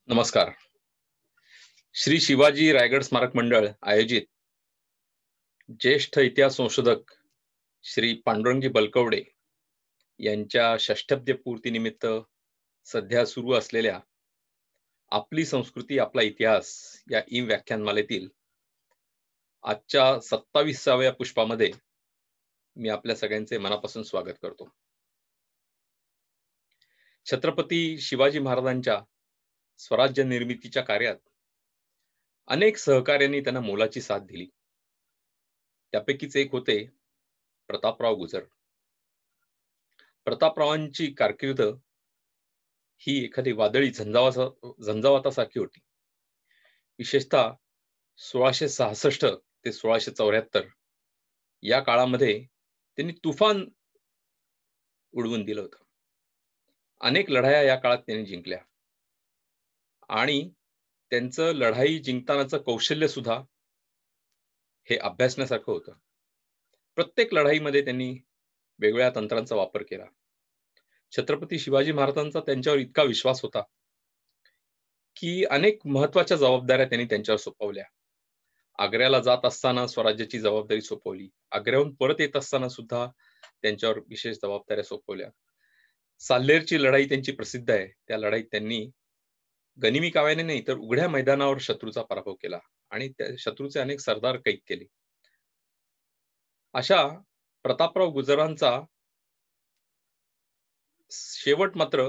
नमस्कार. श्री शिवाजी रायगड स्मारक मंडळ आयोजित ज्येष्ठ इतिहास संशोधक श्री पांडुरंगजी बलकवडे यांच्या षष्ठाब्दी पूर्तीनिमित्त सध्या सुरू असलेल्या आपली संस्कृती आपला इतिहास या व्याख्यानमालेतील आजच्या 27व्या पुष्पामध्ये मी आपल्या सगळ्यांचे मनापासून स्वागत करतो. छत्रपती शिवाजी महाराजांच्या स्वराज्य निर्मितीच्या कार्यात अनेक सहकार्यांनी त्यांना मोलाची साथ दिली. त्यापैकीच एक होते प्रतापराव गुजर. प्रतापरावांची कारकीर्द ही एखादी वादळी झंझावातासारखी होती. विशेषतः 1666 ते 1674 या काळामध्ये त्यांनी तुफान उडवून दिलं होतं. अनेक लढाया या काळात त्यांनी जिंकल्या आणि त्यांचं लढाई जिंकतानाचं कौशल्य सुद्धा हे अभ्यासण्यासारखं होतं. प्रत्येक लढाईमध्ये त्यांनी वेगवेगळ्या तंत्रांचा वापर केला. छत्रपती शिवाजी महाराजांचा त्यांच्यावर इतका विश्वास होता की अनेक महत्वाच्या जबाबदाऱ्या त्यांनी त्यांच्यावर सोपवल्या. आग्र्याला जात असताना स्वराज्याची जबाबदारी सोपवली. आग्र्याहून परत येत असताना सुद्धा त्यांच्यावर विशेष जबाबदाऱ्या सोपवल्या. साल्हेरची लढाई त्यांची प्रसिद्ध आहे. त्या लढाईत त्यांनी गनिमी काव्याने नाही तर उघड्या मैदानावर शत्रूचा पराभव केला आणि त्या शत्रूचे अनेक सरदार कैद केले. अशा प्रतापराव गुजरांचा शेवट मात्र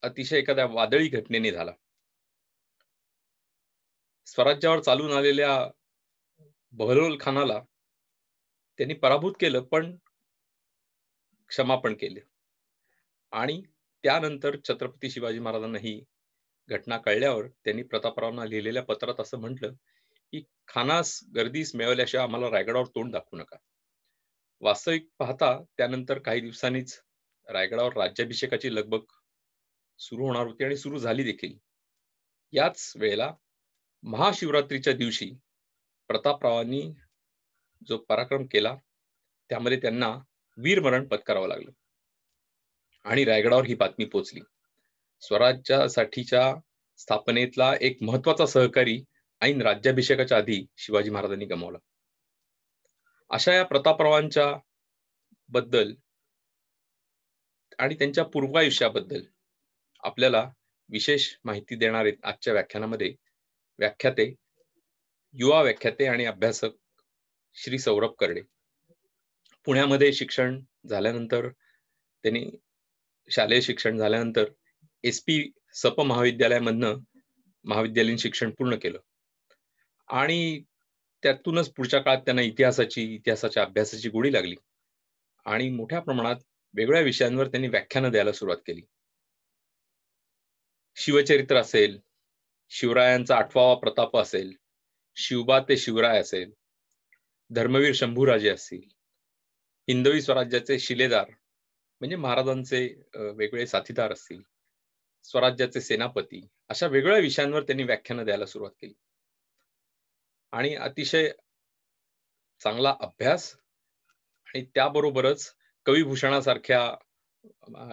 अतिशय एखाद्या वादळी घटनेने झाला. स्वराज्यावर चालून आलेल्या बहलोल खानाला त्यांनी पराभूत केलं, पण क्षमापण केले. आणि त्यानंतर छत्रपती शिवाजी महाराजांना ही घटना कळल्यावर त्यांनी प्रतापरावांना लिहिलेल्या पत्रात असं म्हटलं की खानास गर्दीस मिळवल्याशिवाय आम्हाला रायगडावर तोंड दाखवू नका. वास्तविक पाहता त्यानंतर काही दिवसांनीच रायगडावर राज्याभिषेकाची लगबग सुरू होणार होती आणि सुरू झाली देखील. याच वेळेला महाशिवरात्रीच्या दिवशी प्रतापरावांनी जो पराक्रम केला त्यामध्ये त्यांना वीरमरण पत्करावं लागलं आणि रायगडावर ही बातमी पोहोचली. स्वराज्यासाठीच्या स्थापनेतला एक महत्वाचा सहकारी ऐन राज्याभिषेकाच्या आधी शिवाजी महाराजांनी गमावला. अशा या प्रतापरावांच्या बद्दल आणि त्यांच्या पूर्वायुष्याबद्दल आपल्याला विशेष माहिती देणार आहेत आजच्या व्याख्यानामध्ये व्याख्याते, युवा व्याख्याते आणि अभ्यासक श्री सौरभ करडे. पुण्यामध्ये शिक्षण झाल्यानंतर त्यांनी शालेय शिक्षण झाल्यानंतर SP सप महाविद्यालयामधनं महाविद्यालयीन शिक्षण पूर्ण केलं आणि त्यातूनच पुढच्या काळात त्यांना इतिहासाच्या अभ्यासाची गोडी लागली आणि मोठ्या प्रमाणात वेगवेगळ्या विषयांवर त्यांनी व्याख्यानं द्यायला सुरुवात केली. शिवचरित्र असेल, शिवरायांचा 8वा प्रताप असेल, शिवबा ते शिवराय असेल, धर्मवीर शंभूराजे असतील, हिंदवी स्वराज्याचे शिलेदार म्हणजे महाराजांचे वेगवेगळे साथीदार असतील, स्वराज्याचे सेनापती, अशा वेगवेगळ्या विषयांवर त्यांनी व्याख्यानं द्यायला सुरुवात केली. आणि अतिशय चांगला अभ्यास आणि त्याबरोबरच कविभूषणासारख्या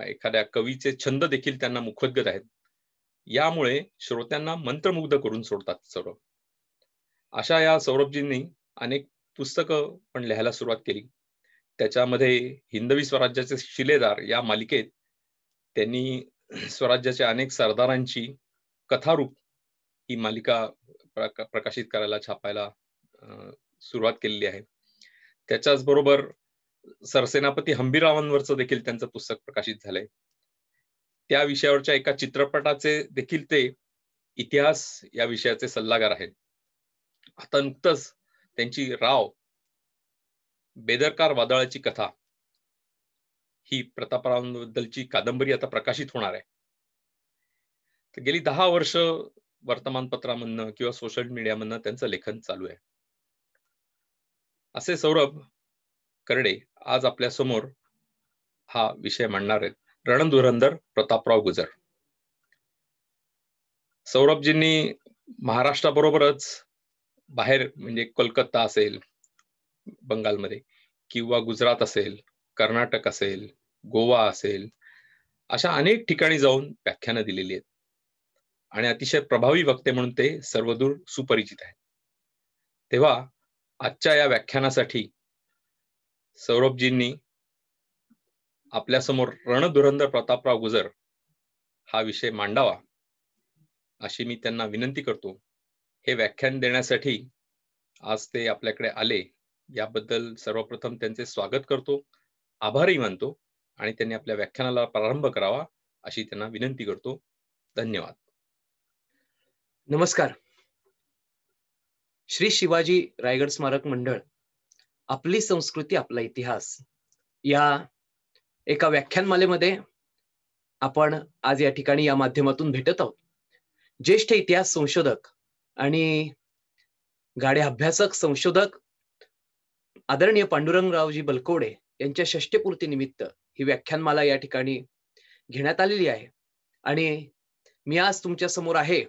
एखाद्या कवीचे छंद देखील त्यांना मुखोद्गत आहेत. यामुळे श्रोत्यांना मंत्रमुग्ध करून सोडतात सौरभ. अशा या सौरभजींनी अनेक पुस्तकं पण लिहायला सुरुवात केली. त्याच्यामध्ये हिंदवी स्वराज्याचे शिलेदार या मालिकेत त्यांनी स्वराज्याच्या अनेक सरदारांची कथारूप ही मालिका प्रकाशित करायला, छापायला सुरुवात केलेली आहे. त्याच्याच बरोबर सरसेनापती हंबीररावांवरचं देखील त्यांचं पुस्तक प्रकाशित झालंय. त्या विषयावरच्या एका चित्रपटाचे देखील ते इतिहास या विषयाचे सल्लागार आहेत. आता नुकतंच त्यांची राव बेदरकार वादळाची कथा ही प्रतापरावांबद्दलची कादंबरी आता प्रकाशित होणार आहे. तर गेली 10 वर्ष वर्तमानपत्रामधनं किंवा सोशल मीडियामधनं त्यांचं लेखन चालू आहे. असे सौरभ करडे आज आपल्या समोर हा विषय मांडणार आहेत. रणधुरंधर प्रतापराव गुजर. सौरभजींनी महाराष्ट्राबरोबरच बाहेर म्हणजे कोलकाता असेल बंगालमध्ये किंवा गुजरात असेल, कर्नाटक असेल, गोवा असेल, अशा अनेक ठिकाणी जाऊन व्याख्यानं दिलेली आहेत. आणि अतिशय प्रभावी वक्ते म्हणून ते सर्वदूर सुपरिचित आहेत. तेव्हा आजच्या या व्याख्यानासाठी सौरभजींनी आपल्यासमोर रणधुरंधर प्रतापराव गुजर हा विषय मांडावा अशी मी त्यांना विनंती करतो. हे व्याख्यान देण्यासाठी आज ते आपल्याकडे आले याबद्दल सर्वप्रथम त्यांचे स्वागत करतो, आभारही मानतो आणि त्यांनी आपल्या व्याख्यानाला प्रारंभ करावा अशी त्यांना विनंती करतो. धन्यवाद. नमस्कार. श्री शिवाजी रायगड स्मारक मंडळ, आपली संस्कृती आपला इतिहास या एका व्याख्यानमालेमध्ये आपण आज या ठिकाणी या माध्यमातून भेटत आहोत. ज्येष्ठ इतिहास संशोधक आणि गाडे अभ्यासक संशोधक आदरणीय पांडुरंगरावजी बलकवडे यांच्या षष्ठीपूर्ती निमित्त ही व्याख्यानमाला या ठिकाणी घेण्यात आलेली आहे. आणि मी आज तुमच्या समोर आहे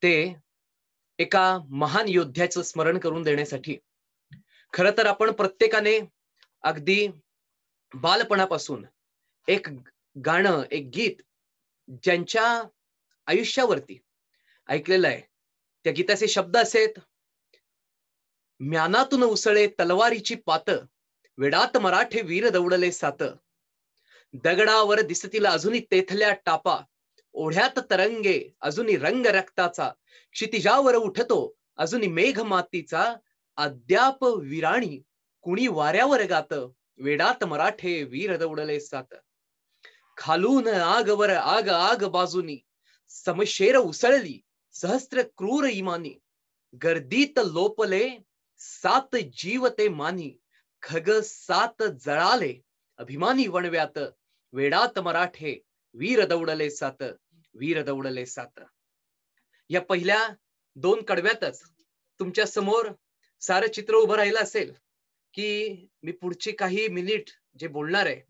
ते एका महान योद्ध्याचं स्मरण करून देण्यासाठी. खरं तर आपण प्रत्येकाने अगदी बालपणापासून एक गाणं, एक गीत ज्यांच्या आयुष्यावरती ऐकलेलं आहे. त्या गीताचे शब्द असेत: म्यानातून उसळे तलवारीची पात, वेडात मराठे वीर दौडले सात, दगडावर दिसतील अजूनही तेथल्या टापा, ओढ्यात तरंगे अजूनही रंग रक्ताचा, क्षितिजावर उठतो अजूनही मेघ मातीचा, अद्याप वीराणी कुणी वाऱ्यावर गात, वेडात मराठे वीर दौडले सात. खालून आगवर आग आग बाजूनी, समशेर उसळली सहस्त्र क्रूर इमानी, गर्दीत लोपले सात जीव ते मानी, खग सात जळाले अभिमानी वणव्यात, वेडात मराठे वीर दौडले सात, वीर दौडले सात. या पहिल्या दोन कडव्यातच तुमच्या समोर सारं चित्र उभं राहिलं असेल की मी पुढची काही मिनिट जे बोलणार आहे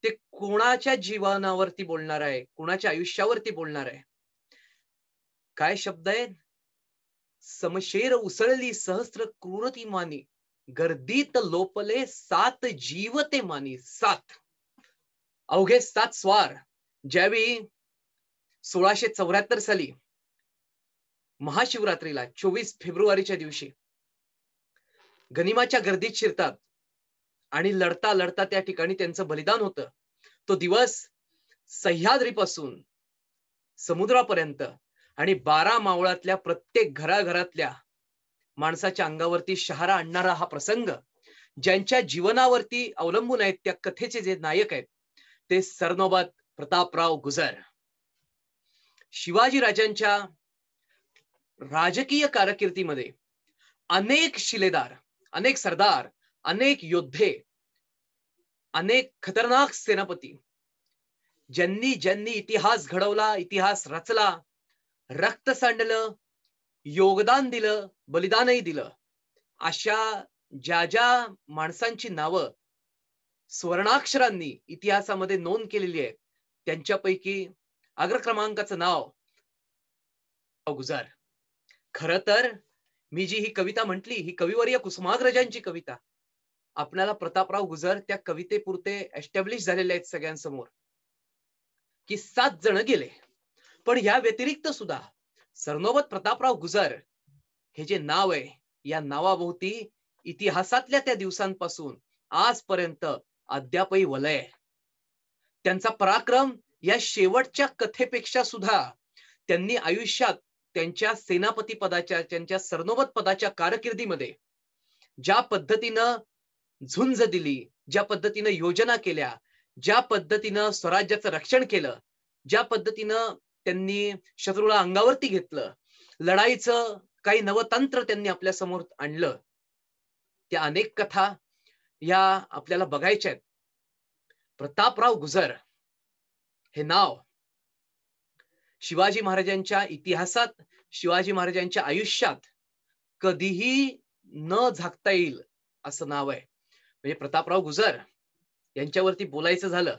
ते कोणाच्या जीवनावरती बोलणार आहे, कोणाच्या आयुष्यावरती बोलणार आहे. काय शब्द आहे? समशेर उसळली सहस्त्र क्रूरती मानी, गर्दीत लोपले सात जीव ते मानी. सात, अवघे 7 स्वार ज्यावेळी 1674 साली महाशिवरात्रीला 24 फेब्रुवारीच्या दिवशी गनिमाच्या गर्दीत शिरतात आणि लढता लढता त्या ठिकाणी त्यांचं बलिदान होतं. तो दिवस सह्याद्रीपासून समुद्रापर्यंत आणि 12 मावळातल्या प्रत्येक घराघरातल्या माणसाच्या अंगावरती शहारा आणणारा हा प्रसंग, ज्यांच्या जीवनावरती अवलंबून आहेत, त्या कथेचे जे नायक आहेत ते सरनोबत प्रतापराव गुजर. शिवाजी राजांच्या राजकीय कारकिर्दीमध्ये अनेक शिलेदार, अनेक सरदार, अनेक योद्धे, अनेक खतरनाक सेनापती, ज्यांनी ज्यांनी इतिहास घडवला, इतिहास रचला, रक्त सांडलं, योगदान दिलं, बलिदानही दिलं, अशा ज्या ज्या माणसांची नावं स्वर्णाक्षरांनी इतिहासामध्ये नोंद केलेली आहे त्यांच्यापैकी अग्रक्रमांकाचं नाव गुजर. खर तर मी जी ही कविता म्हटली, ही कविवर्य कुसुमाग्रजांची कविता. आपल्याला प्रतापराव गुजर त्या कवितेपुरते एस्टॅब्लिश झालेले आहेत सगळ्यांसमोर की 7 जण गेले. पण या व्यतिरिक्त सुद्धा सरनोबत प्रतापराव गुजर हे जे नाव आहे, या नावाभोवती इतिहासातल्या त्या दिवसांपासून आजपर्यंत अद्यापही वलय आहे. त्यांचा पराक्रम या शेवटच्या कथेपेक्षा सुद्धा त्यांनी आयुष्यात त्यांच्या सेनापती पदाच्या, त्यांच्या सरनोबत पदाच्या कारकिर्दीमध्ये ज्या पद्धतीनं झुंज दिली, ज्या पद्धतीनं योजना केल्या, ज्या पद्धतीनं स्वराज्याचं रक्षण केलं, ज्या पद्धतीनं त्यांनी शत्रूला अंगावरती घेतलं, लढाईचं काही नवतंत्र त्यांनी आपल्या समोर आणलं, त्या अनेक कथा या आपल्याला बघायच्या आहेत. प्रतापराव गुजर हे नाव शिवाजी महाराजांच्या इतिहासात, शिवाजी महाराजांच्या आयुष्यात कधीही न झाकता येईल असं नाव आहे. म्हणजे प्रतापराव गुजर यांच्यावरती बोलायचं झालं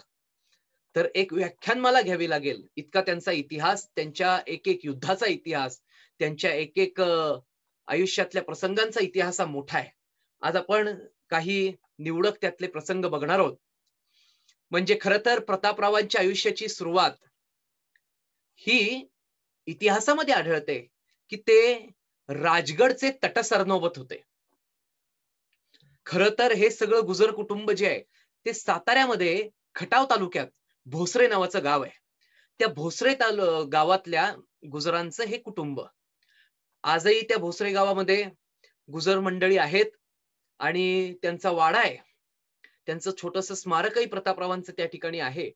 तर एक व्याख्यानमाला घ्यावी लागेल, इतका त्यांचा इतिहास, त्यांच्या एक एक युद्धाचा इतिहास, त्यांच्या एक एक आयुष्यातल्या प्रसंगांचा इतिहास हा मोठा आहे. आज आपण काही निवडक त्यातले प्रसंग बघणार आहोत. म्हणजे खरं तर प्रतापरावांच्या आयुष्याची सुरुवात ही इतिहासामध्ये आढळते की ते राजगडचे तटसरनोबत होते. खर तर हे सगळं गुजर कुटुंब जे आहे ते साताऱ्यामध्ये खटाव तालुक्यात भोसरे नावाचं गाव आहे. त्या भोसरे गावातल्या गुजरांचं हे कुटुंब. आजही त्या भोसरे गावामध्ये गुजर मंडळी आहेत आणि त्यांचा वाडा आहे. त्यांचं छोटस स्मारकही प्रतापरावांचं त्या ठिकाणी आहे.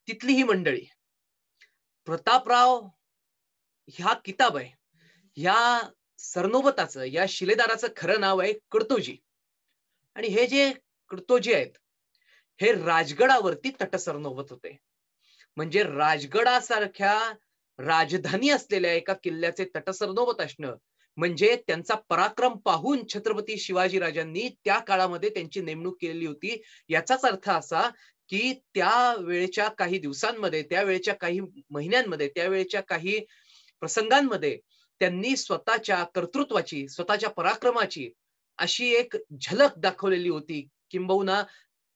तिथली ही मंडळी. प्रतापराव ह्या किताब आहे, ह्या सरनोबताचं, या शिलेदाराचं खरं नाव आहे कडतोजी. आणि हे जे कडतोजी आहेत हे राजगडावरती तटसरनोबत होते. म्हणजे राजगडासारख्या राजधानी असलेल्या एका किल्ल्याचे तटसरनोबत असणं म्हणजे त्यांचा पराक्रम पाहून छत्रपती शिवाजी राजांनी त्या काळामध्ये त्यांची नेमणूक केलेली होती. याचाच अर्थ असा की त्या वेळेच्या काही दिवसांमध्ये, त्यावेळेच्या काही महिन्यांमध्ये, त्यावेळेच्या काही प्रसंगांमध्ये त्यांनी स्वतःच्या कर्तृत्वाची, स्वतःच्या पराक्रमाची अशी एक झलक दाखवलेली होती. किंबहुना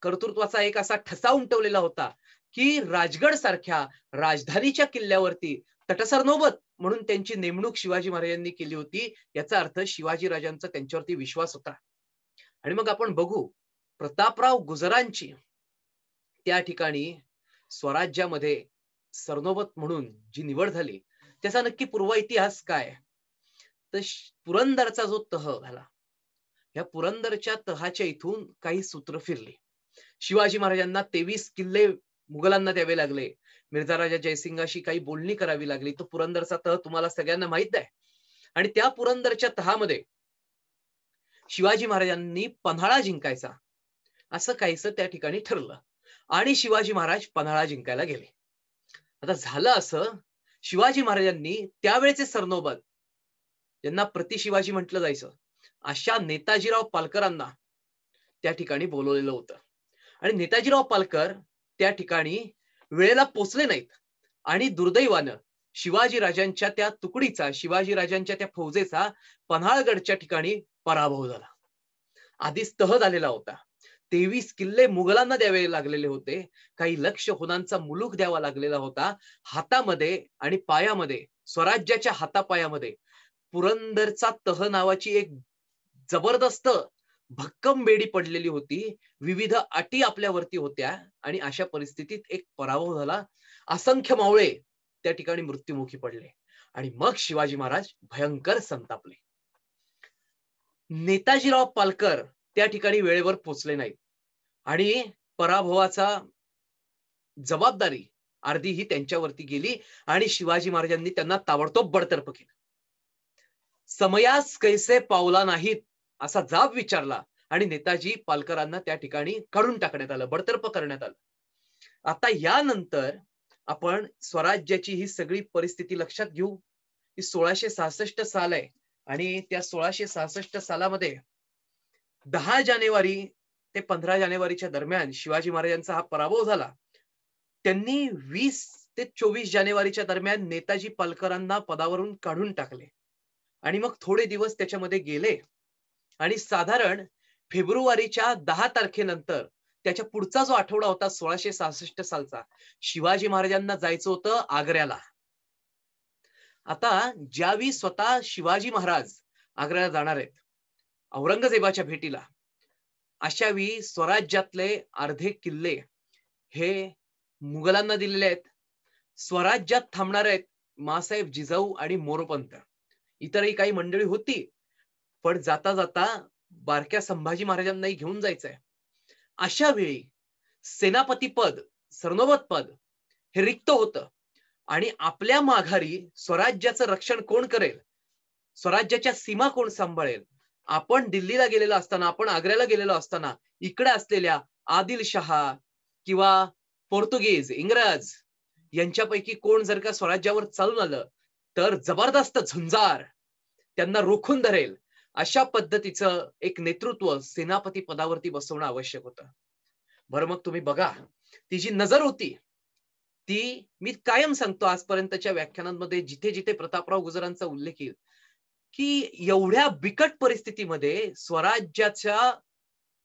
कर्तृत्वाचा एक असा ठसा उमटवलेला होता की राजगड सारख्या राजधानीच्या किल्ल्यावरती तटसरनोबत म्हणून त्यांची नेमणूक शिवाजी महाराजांनी केली होती. याचा अर्थ शिवाजी राजांचा त्यांच्यावरती विश्वास होता. आणि मग आपण बघू प्रतापराव गुजरांची त्या ठिकाणी स्वराज्यामध्ये सरनोबत म्हणून जी निवड झाली त्याचा नक्की पूर्व इतिहास काय. तर पुरंदरचा जो तह झाला, या पुरंदरच्या तहाच्या इथून काही सूत्र फिरली. शिवाजी महाराजांना 23 किल्ले मुघलांना द्यावे लागले. मिर्झा राजा जयसिंगाशी काही बोलणी करावी लागली. तो पुरंदरचा तह तुम्हाला सगळ्यांना माहित आहे. आणि त्या पुरंदरच्या तहामध्ये शिवाजी महाराजांनी पन्हाळा जिंकायचा असं काहीसं त्या ठिकाणी ठरलं आणि शिवाजी महाराज पन्हाळा जिंकायला गेले. आता झालं असं, शिवाजी महाराजांनी त्यावेळेचे सरनोबत, ज्यांना प्रति शिवाजी म्हटलं जायचं, अशा नेताजीराव पालकरांना त्या ठिकाणी बोलवलेलं होतं. आणि नेताजीराव पालकर त्या ठिकाणी वेळेला पोचले नाहीत आणि दुर्दैवानं शिवाजी राजांच्या त्या तुकडीचा, शिवाजी राजांच्या त्या फौजेचा पन्हाळगडच्या ठिकाणी पराभव झाला. आधीच तह झालेला होता. 23 किल्ले मुघलांना द्यावे लागलेले होते. काही लक्ष होनांचा मुलूक द्यावा लागलेला होता. हातामध्ये आणि पायामध्ये, स्वराज्याच्या हातापायामध्ये पुरंदरचा तह नावाची एक जबरदस्त भक्कम बेडी पडलेली होती. विविध अटी आपल्यावरती होत्या आणि अशा परिस्थितीत एक पराभव झाला. असंख्य मावळे त्या ठिकाणी मृत्युमुखी पडले आणि मग शिवाजी महाराज भयंकर संतापले. नेताजीराव पालकर त्या ठिकाणी वेळेवर पोचले नाहीत आणि पराभवाचा जबाबदारी अर्धी ही त्यांच्यावरती गेली आणि शिवाजी महाराजांनी त्यांना ताबडतोब बडतर्फ केलं. समयास कैसे पावला नाहीत असा जाब विचारला आणि नेताजी पालकरांना त्या ठिकाणी काढून टाकण्यात आलं, बडतर्फ करण्यात आलं. आता यानंतर आपण स्वराज्याची ही सगळी परिस्थिती लक्षात घेऊ. ही 1666 साल आहे आणि त्या 1666 सालामध्ये 10 जानेवारी ते 15 जानेवारीच्या दरम्यान शिवाजी महाराजांचा हा पराभव झाला. त्यांनी 20 ते 24 जानेवारीच्या दरम्यान नेताजी पालकरांना पदावरून काढून टाकले आणि मग थोडे दिवस त्याच्यामध्ये गेले आणि साधारण फेब्रुवारीच्या 10 तारखेनंतर त्याच्या पुढचा जो आठवडा होता 1666 सालचा, शिवाजी महाराजांना जायचं होतं आग्र्याला. आता ज्यावेळी स्वतः शिवाजी महाराज आग्र्याला जाणार आहेत औरंगजेबाच्या भेटीला, अशा वेळी स्वराज्यातले अर्धे किल्ले हे मुघलांना दिलेले आहेत. स्वराज्यात थांबणार आहेत मासाहेब जिजाऊ आणि मोरोपंत. इतरही काही मंडळी होती, पण जाता जाता बारक्या संभाजी महाराजांनाही घेऊन जायचंय. अशा वेळी सेनापती पद, सरनोबत पद हे रिक्त होतं आणि आपल्या माघारी स्वराज्याचं रक्षण कोण करेल, स्वराज्याच्या सीमा कोण सांभाळेल. आपण दिल्लीला गेलेलो असताना, आपण आग्र्याला गेलेलो असताना इकडे असलेल्या आदिलशहा किंवा पोर्तुगीज, इंग्रज यांच्यापैकी कोण जर का स्वराज्यावर चालून आलं तर जबरदस्त झुंजार त्यांना रोखून धरेल. अशा पद्धतीचं एक नेतृत्व सेनापती पदावरती बसवणं आवश्यक होतं. बरं मग तुम्ही बघा, ती जी नजर होती ती, मी कायम सांगतो आजपर्यंतच्या व्याख्यानांमध्ये जिथे जिथे प्रतापराव गुजरांचा उल्लेख येईल, की एवढ्या बिकट परिस्थितीमध्ये स्वराज्याच्या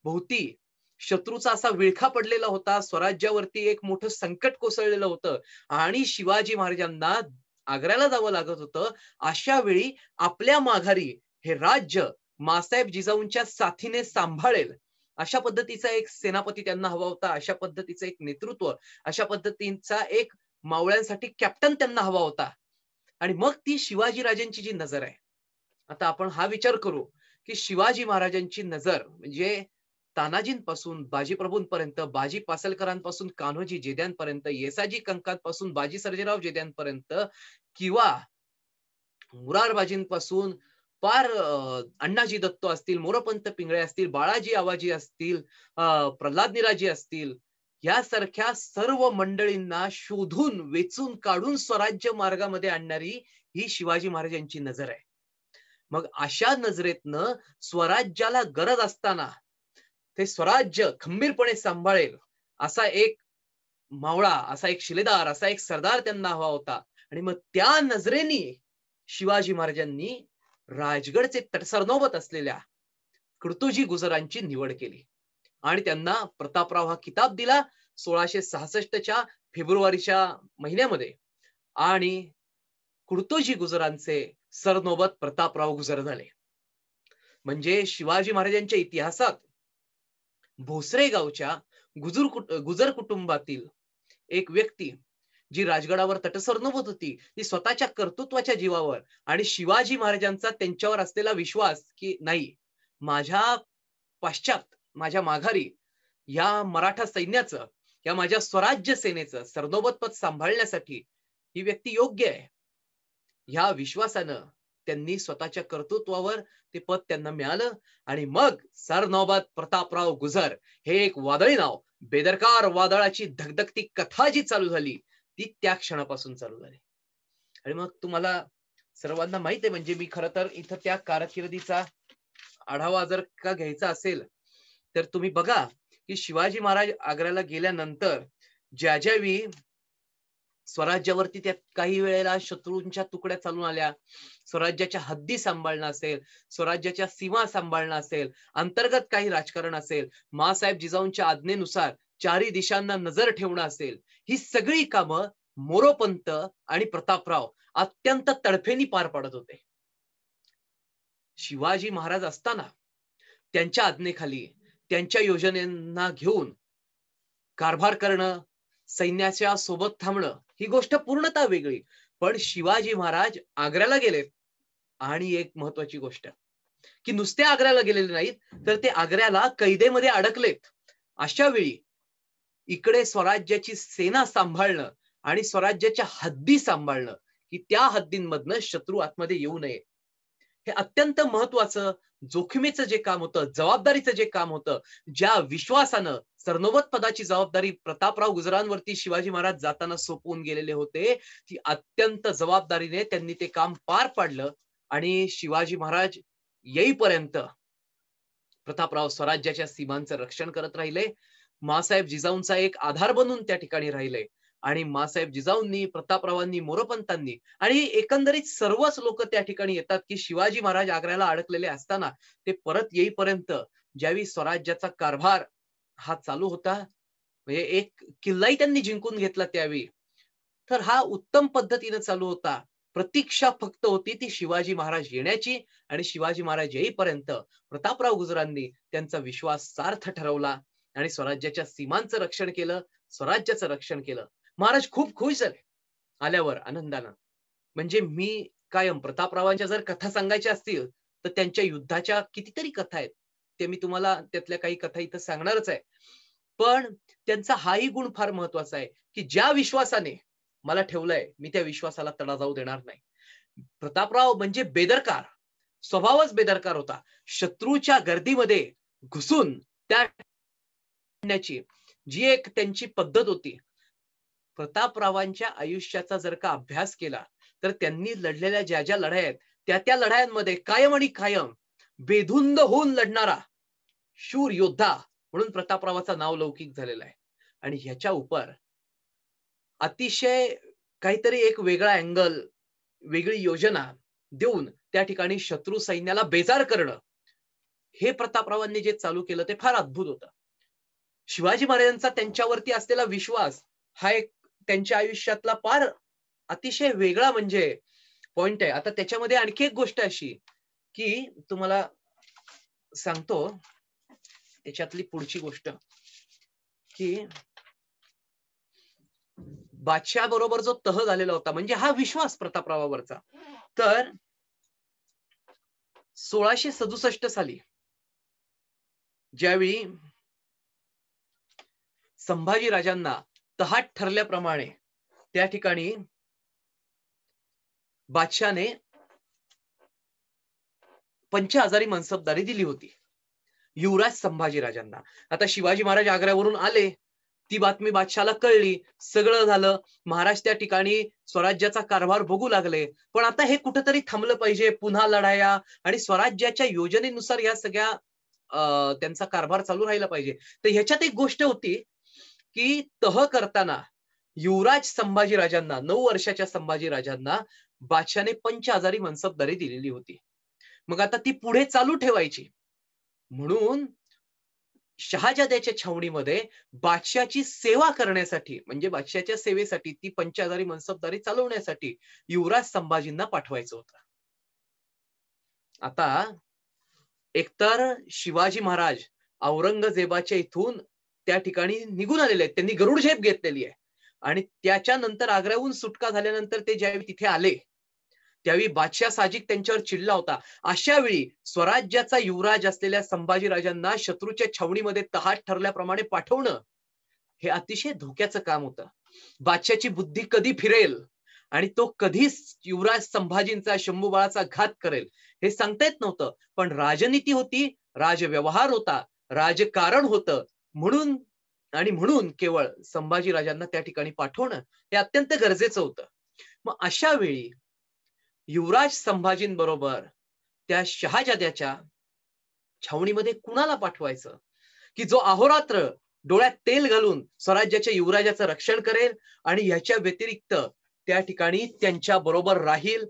भोवती शत्रूचा असा विळखा पडलेला होता, स्वराज्यावरती एक मोठं संकट कोसळलेलं होतं आणि शिवाजी महाराजांना आग्र्याला जावं लागत होतं, अशा वेळी आपल्या माघारी हे राज्य मासाहेब जिजाऊंच्या साथीने सांभाळेल अशा पद्धतीचा एक सेनापती त्यांना हवा होता, अशा पद्धतीचं एक नेतृत्व, अशा पद्धतीचा एक मावळ्यांसाठी कॅप्टन त्यांना हवा होता. आणि मग ती शिवाजी राजांची जी नजर आहे, आता आपण हा विचार करू की शिवाजी महाराजांची नजर म्हणजे तानाजींपासून बाजीप्रभूंपर्यंत, बाजी पासलकरांपासून कान्होजी जेद्यांपर्यंत, येसाजी कंकांपासून बाजी सर्जेराव जेद्यांपर्यंत किंवा मुरारबाजींपासून पार अण्णाजी दत्तो असतील, मोरोपंत पिंगळे असतील, बाळाजी आवाजी असतील, प्रल्हाद निराजी असतील, यासारख्या सर्व मंडळींना शोधून वेचून काढून स्वराज्य मार्गामध्ये आणणारी ही शिवाजी महाराजांची नजर आहे. मग अशा नजरेतनं स्वराज्याला गरज असताना ते स्वराज्य खंबीरपणे सांभाळेल असा एक मावळा, असा एक शिलेदार, असा एक सरदार त्यांना हवा होता. आणि मग त्या नजरेने शिवाजी महाराजांनी राजगडचे सरनोबत असलेल्या कुर्तुजी गुजरांची निवड केली आणि त्यांना प्रतापराव हा किताब दिला 1666च्या फेब्रुवारीच्या महिन्यामध्ये. आणि कुर्तुजी गुजरांचे सरनोबत प्रतापराव गुजर झाले. म्हणजे शिवाजी महाराजांच्या इतिहासात भोसरे गावच्या गुजर कुटुंबातील एक व्यक्ती जी राजगडावर तटसरनोबत होती, ती स्वतःच्या कर्तृत्वाच्या जीवावर आणि शिवाजी महाराजांचा त्यांच्यावर असलेला विश्वास की नाही, माझ्या पश्चात, माझ्या माघारी या मराठा सैन्याचं, या माझ्या स्वराज्य सेनेचं सरनोबत पद सांभाळण्यासाठी ही व्यक्ती योग्य आहे, ह्या विश्वासानं त्यांनी स्वतःच्या कर्तृत्वावर ते पद त्यांना मिळालं. आणि मग सरनौबत प्रतापराव गुजर हे एक वादळी नाव, बेदरकार वादळाची धगधगती कथा जी चालू झाली ती त्या क्षणापासून चालू झाली. आणि मग तुम्हाला सर्वांना माहित आहे, म्हणजे मी खरं तर इथं त्या कारकिर्दीचा आढावा जर का घ्यायचा असेल तर तुम्ही बघा की शिवाजी महाराज आग्र्याला गेल्यानंतर ज्या ज्यावेळी स्वराज्यावरती त्या काही वेळेला शत्रूंच्या तुकड्या चालून आल्या, स्वराज्याच्या हद्दी सांभाळणं असेल, स्वराज्याच्या सीमा सांभाळणं असेल, अंतर्गत काही राजकारण असेल, मासाहेब जिजाऊंच्या आज्ञेनुसार चारी दिशांना नजर ठेवणं असेल, ही सगळी कामं मोरोपंत आणि प्रतापराव अत्यंत तडफेने पार पाडत होते. शिवाजी महाराज असताना त्यांच्या आज्ञेखाली त्यांच्या योजनेंना घेऊन कारभार करणं, सैन्याच्या सोबत थांबणं ही गोष्ट पूर्णतः वेगळी. पण शिवाजी महाराज आग्र्याला गेले आणि एक महत्वाची गोष्ट की नुसते आग्र्याला गेलेले नाहीत, तर ते आग्र्याला कैदेमध्ये अडकलेत. अशा वेळी इकडे स्वराज्याची सेना सांभाळणं आणि स्वराज्याच्या हद्दी सांभाळणं की त्या हद्दींमधनं शत्रू आतमध्ये येऊ नये, हे अत्यंत महत्वाचं जोखमीचं जे काम होतं, जबाबदारीचं जे काम होतं, ज्या विश्वासानं सरनोबत पदाची जबाबदारी प्रतापराव गुजरांवरती शिवाजी महाराज जाताना सोपवून गेलेले होते, ती अत्यंत जबाबदारीने त्यांनी ते काम पार पाडलं. आणि शिवाजी महाराज येईपर्यंत प्रतापराव स्वराज्याच्या सीमांचं रक्षण करत राहिले, मासाहेब जिजाऊंचा एक आधार बनून त्या ठिकाणी राहिले. आणि मासाहेब जिजाऊंनी, प्रतापरावांनी, मोरोपंतांनी आणि एकंदरीत सर्वच लोक त्या ठिकाणी येतात की शिवाजी महाराज आग्र्याला अडकलेले असताना ते परत येईपर्यंत ज्यावेळी स्वराज्याचा कारभार हा चालू होता, म्हणजे एक किल्लाही त्यांनी जिंकून घेतला त्यावेळी, तर हा उत्तम पद्धतीने चालू होता. प्रतीक्षा फक्त होती ती शिवाजी महाराज येण्याची. आणि शिवाजी महाराज येईपर्यंत प्रतापराव गुजरांनी त्यांचा विश्वास सार्थ ठरवला आणि स्वराज्याच्या सीमांचं रक्षण केलं, स्वराज्याचं रक्षण केलं. महाराज खूप खुश झाले आल्यावर आनंदानं. म्हणजे मी कायम प्रतापरावांच्या जर कथा सांगायच्या असतील तर त्यांच्या युद्धाच्या कितीतरी कथा आहेत, ते मी तुम्हाला त्यातल्या काही कथा इथं सांगणारच आहे. पण त्यांचा हाही गुण फार महत्वाचा आहे की ज्या विश्वासाने मला ठेवलंय, मी त्या विश्वासाला तडा जाऊ देणार नाही. प्रतापराव म्हणजे बेदरकार, स्वभावच बेदरकार होता. शत्रूच्या गर्दीमध्ये घुसून त्या जी एक त्यांची पद्धत होती. प्रतापरावांच्या आयुष्याचा जर का अभ्यास केला तर त्यांनी लढलेल्या ज्या ज्या लढाया आहेत त्या लढायांमध्ये कायम आणि कायम बेधुंद होऊन लढणारा शूर योद्धा म्हणून प्रतापरावाचं नाव लौकिक झालेलं आहे. आणि ह्याच्या उपर अतिशय काहीतरी एक वेगळा अँगल, वेगळी योजना देऊन त्या ठिकाणी शत्रू सैन्याला बेजार करणं, हे प्रतापरावांनी जे चालू केलं ते फार अद्भुत होतं. शिवाजी महाराजांचा त्यांच्यावरती असलेला विश्वास हा एक त्यांच्या आयुष्यातला फार अतिशय वेगळा म्हणजे पॉइंट आहे. आता त्याच्यामध्ये आणखी एक गोष्ट अशी की तुम्हाला सांगतो त्याच्यातली पुढची गोष्ट की बादशाह बरोबर जो तह झालेला होता म्हणजे हा विश्वास प्रतापरावावरचा, तर 1667 साली ज्यावेळी संभाजी राजांना तहाट ठरल्याप्रमाणे त्या ठिकाणी बादशाहने 50,000 मनसबदारी दिली होती युवराज संभाजी राजांना. आता शिवाजी महाराज आग्र्यावरून आले, ती बातमी बादशाहला कळली, सगळं झालं. महाराज त्या ठिकाणी स्वराज्याचा कारभार बघू लागले. पण आता हे कुठेतरी थांबलं पाहिजे, पुन्हा लढाया आणि स्वराज्याच्या योजनेनुसार या सगळ्या त्यांचा कारभार चालू राहिला पाहिजे. तर ह्याच्यात एक गोष्ट होती की तह करताना युवराज संभाजी राजांना 9 वर्षाच्या संभाजी राजांना बादशाहने 50,000 मनसबदारी दिलेली होती. मग आता ती पुढे चालू ठेवायची म्हणून शहाजाद्याच्या छावणीमध्ये बादशाहची सेवा करण्यासाठी म्हणजे बादशाहच्या सेवेसाठी ती 50,000 मनसबदारी चालवण्यासाठी युवराज संभाजींना पाठवायचं होतं. आता एकतर शिवाजी महाराज औरंगजेबाच्या इथून त्या ठिकाणी निघून आलेले आहेत, त्यांनी गरुड झेप घेतलेली आहे आणि त्याच्यानंतर आग्र्याहून सुटका झाल्यानंतर ते ज्यावेळी तिथे आले त्यावेळी बादशाह साजिक त्यांच्यावर चिडला होता. अशा वेळी स्वराज्याचा युवराज असलेल्या संभाजी राजांना शत्रूच्या छावणीमध्ये तहाट ठरल्याप्रमाणे पाठवणं हे अतिशय धोक्याचं काम होतं. बादशाहची बुद्धी कधी फिरेल आणि तो कधी युवराज संभाजींचा शंभूबाळाचा घात करेल हे सांगता येत नव्हतं. पण राजनीती होती, राजव्यवहार होता, राजकारण होतं म्हणून केवळ संभाजी राजांना त्या ठिकाणी पाठवणं हे अत्यंत गरजेचं होतं. मग अशा वेळी युवराज संभाजींबरोबर त्या शहाजाद्याच्या छावणीमध्ये कुणाला पाठवायचं की जो अहोरात्र डोळ्यात तेल घालून स्वराज्याच्या युवराजाचं रक्षण करेल आणि ह्याच्या व्यतिरिक्त त्या ठिकाणी त्यांच्या बरोबर राहील,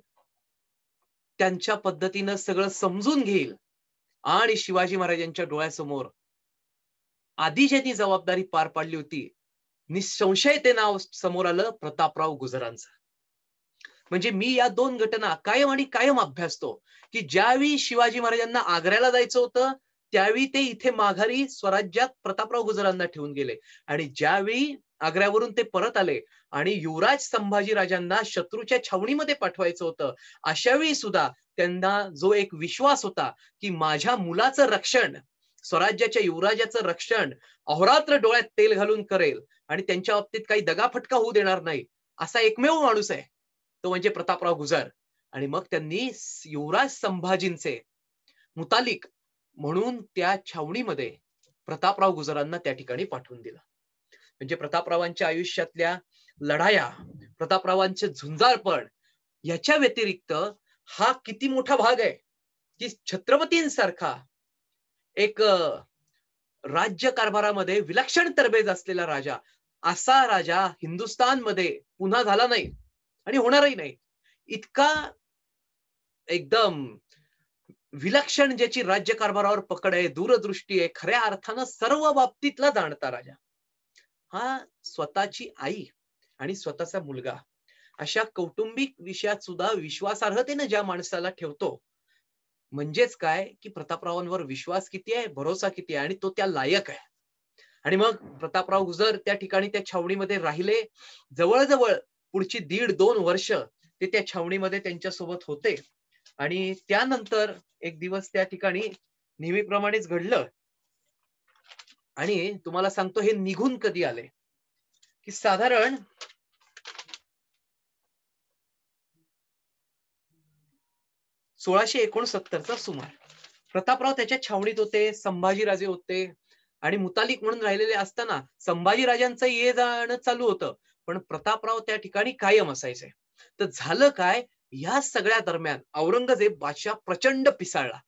त्यांच्या पद्धतीनं सगळं समजून घेईल आणि शिवाजी महाराजांच्या डोळ्यासमोर आधी ज्यांनी जबाबदारी पार पाडली होती निसंशय ते नाव समोर आलं प्रतापराव गुजरांचं. म्हणजे मी या दोन घटना कायम आणि कायम अभ्यासतो की ज्यावेळी शिवाजी महाराजांना आग्र्याला जायचं होतं त्यावेळी ते इथे माघारी स्वराज्यात प्रतापराव गुजरांना ठेवून गेले आणि ज्यावेळी आग्र्यावरून ते परत आले आणि युवराज संभाजी राजांना शत्रूच्या छावणीमध्ये पाठवायचं होतं अशा वेळी सुद्धा त्यांना जो एक विश्वास होता की माझ्या मुलाचं रक्षण, स्वराज्याच्या युवराजाचं रक्षण अहोरात्र डोळ्यात तेल घालून करेल आणि त्यांच्या बाबतीत काही दगाफटका होऊ देणार नाही असा एकमेव माणूस आहे तो म्हणजे प्रतापराव गुजर. आणि मग त्यांनी युवराज संभाजींचे मुतालिक म्हणून त्या छावणीमध्ये प्रतापराव गुजरांना त्या ठिकाणी पाठवून दिलं. म्हणजे प्रतापरावांच्या आयुष्यातल्या लढाया, प्रतापरावांचे झुंजारपण याच्या व्यतिरिक्त हा किती मोठा भाग आहे की छत्रपतींसारखा एक राज्य कारभारामध्ये विलक्षण तरबेज असलेला राजा, असा राजा हिंदुस्थानमध्ये पुन्हा झाला नाही आणि होणारही नाही. इतका एकदम विलक्षण ज्याची राज्य कारभारावर पकड आहे, दूरदृष्टी आहे, खऱ्या अर्थानं सर्व बाबतीतला जाणता राजा, हा स्वतःची आई आणि स्वतःचा मुलगा अशा कौटुंबिक विषयात सुद्धा विश्वासार्हतेने ज्या माणसाला ठेवतो म्हणजेच काय की प्रतापरावांवर विश्वास किती आहे, भरोसा किती आहे आणि तो त्या लायक आहे. आणि मग प्रतापराव गुजर त्या ठिकाणी त्या छावणीमध्ये राहिले. जवळजवळ पुढची 1.5-2 वर्ष ते त्या छावणीमध्ये त्यांच्यासोबत होते आणि त्यानंतर एक दिवस त्या ठिकाणी नेहमीप्रमाणेच घडलं. आणि तुम्हाला सांगतो हे निघून कधी आले की साधारण 1669चा सुमार. प्रतापराव त्याच्या छावणीत होते, संभाजीराजे होते आणि मुतालिक म्हणून राहिलेले असताना संभाजीराजांचं ये जाणं चालू होतं पण प्रतापराव त्या ठिकाणी कायम असायचे. तर झालं काय, या सगळ्या दरम्यान औरंगजेब बादशाह प्रचंड पिसाळला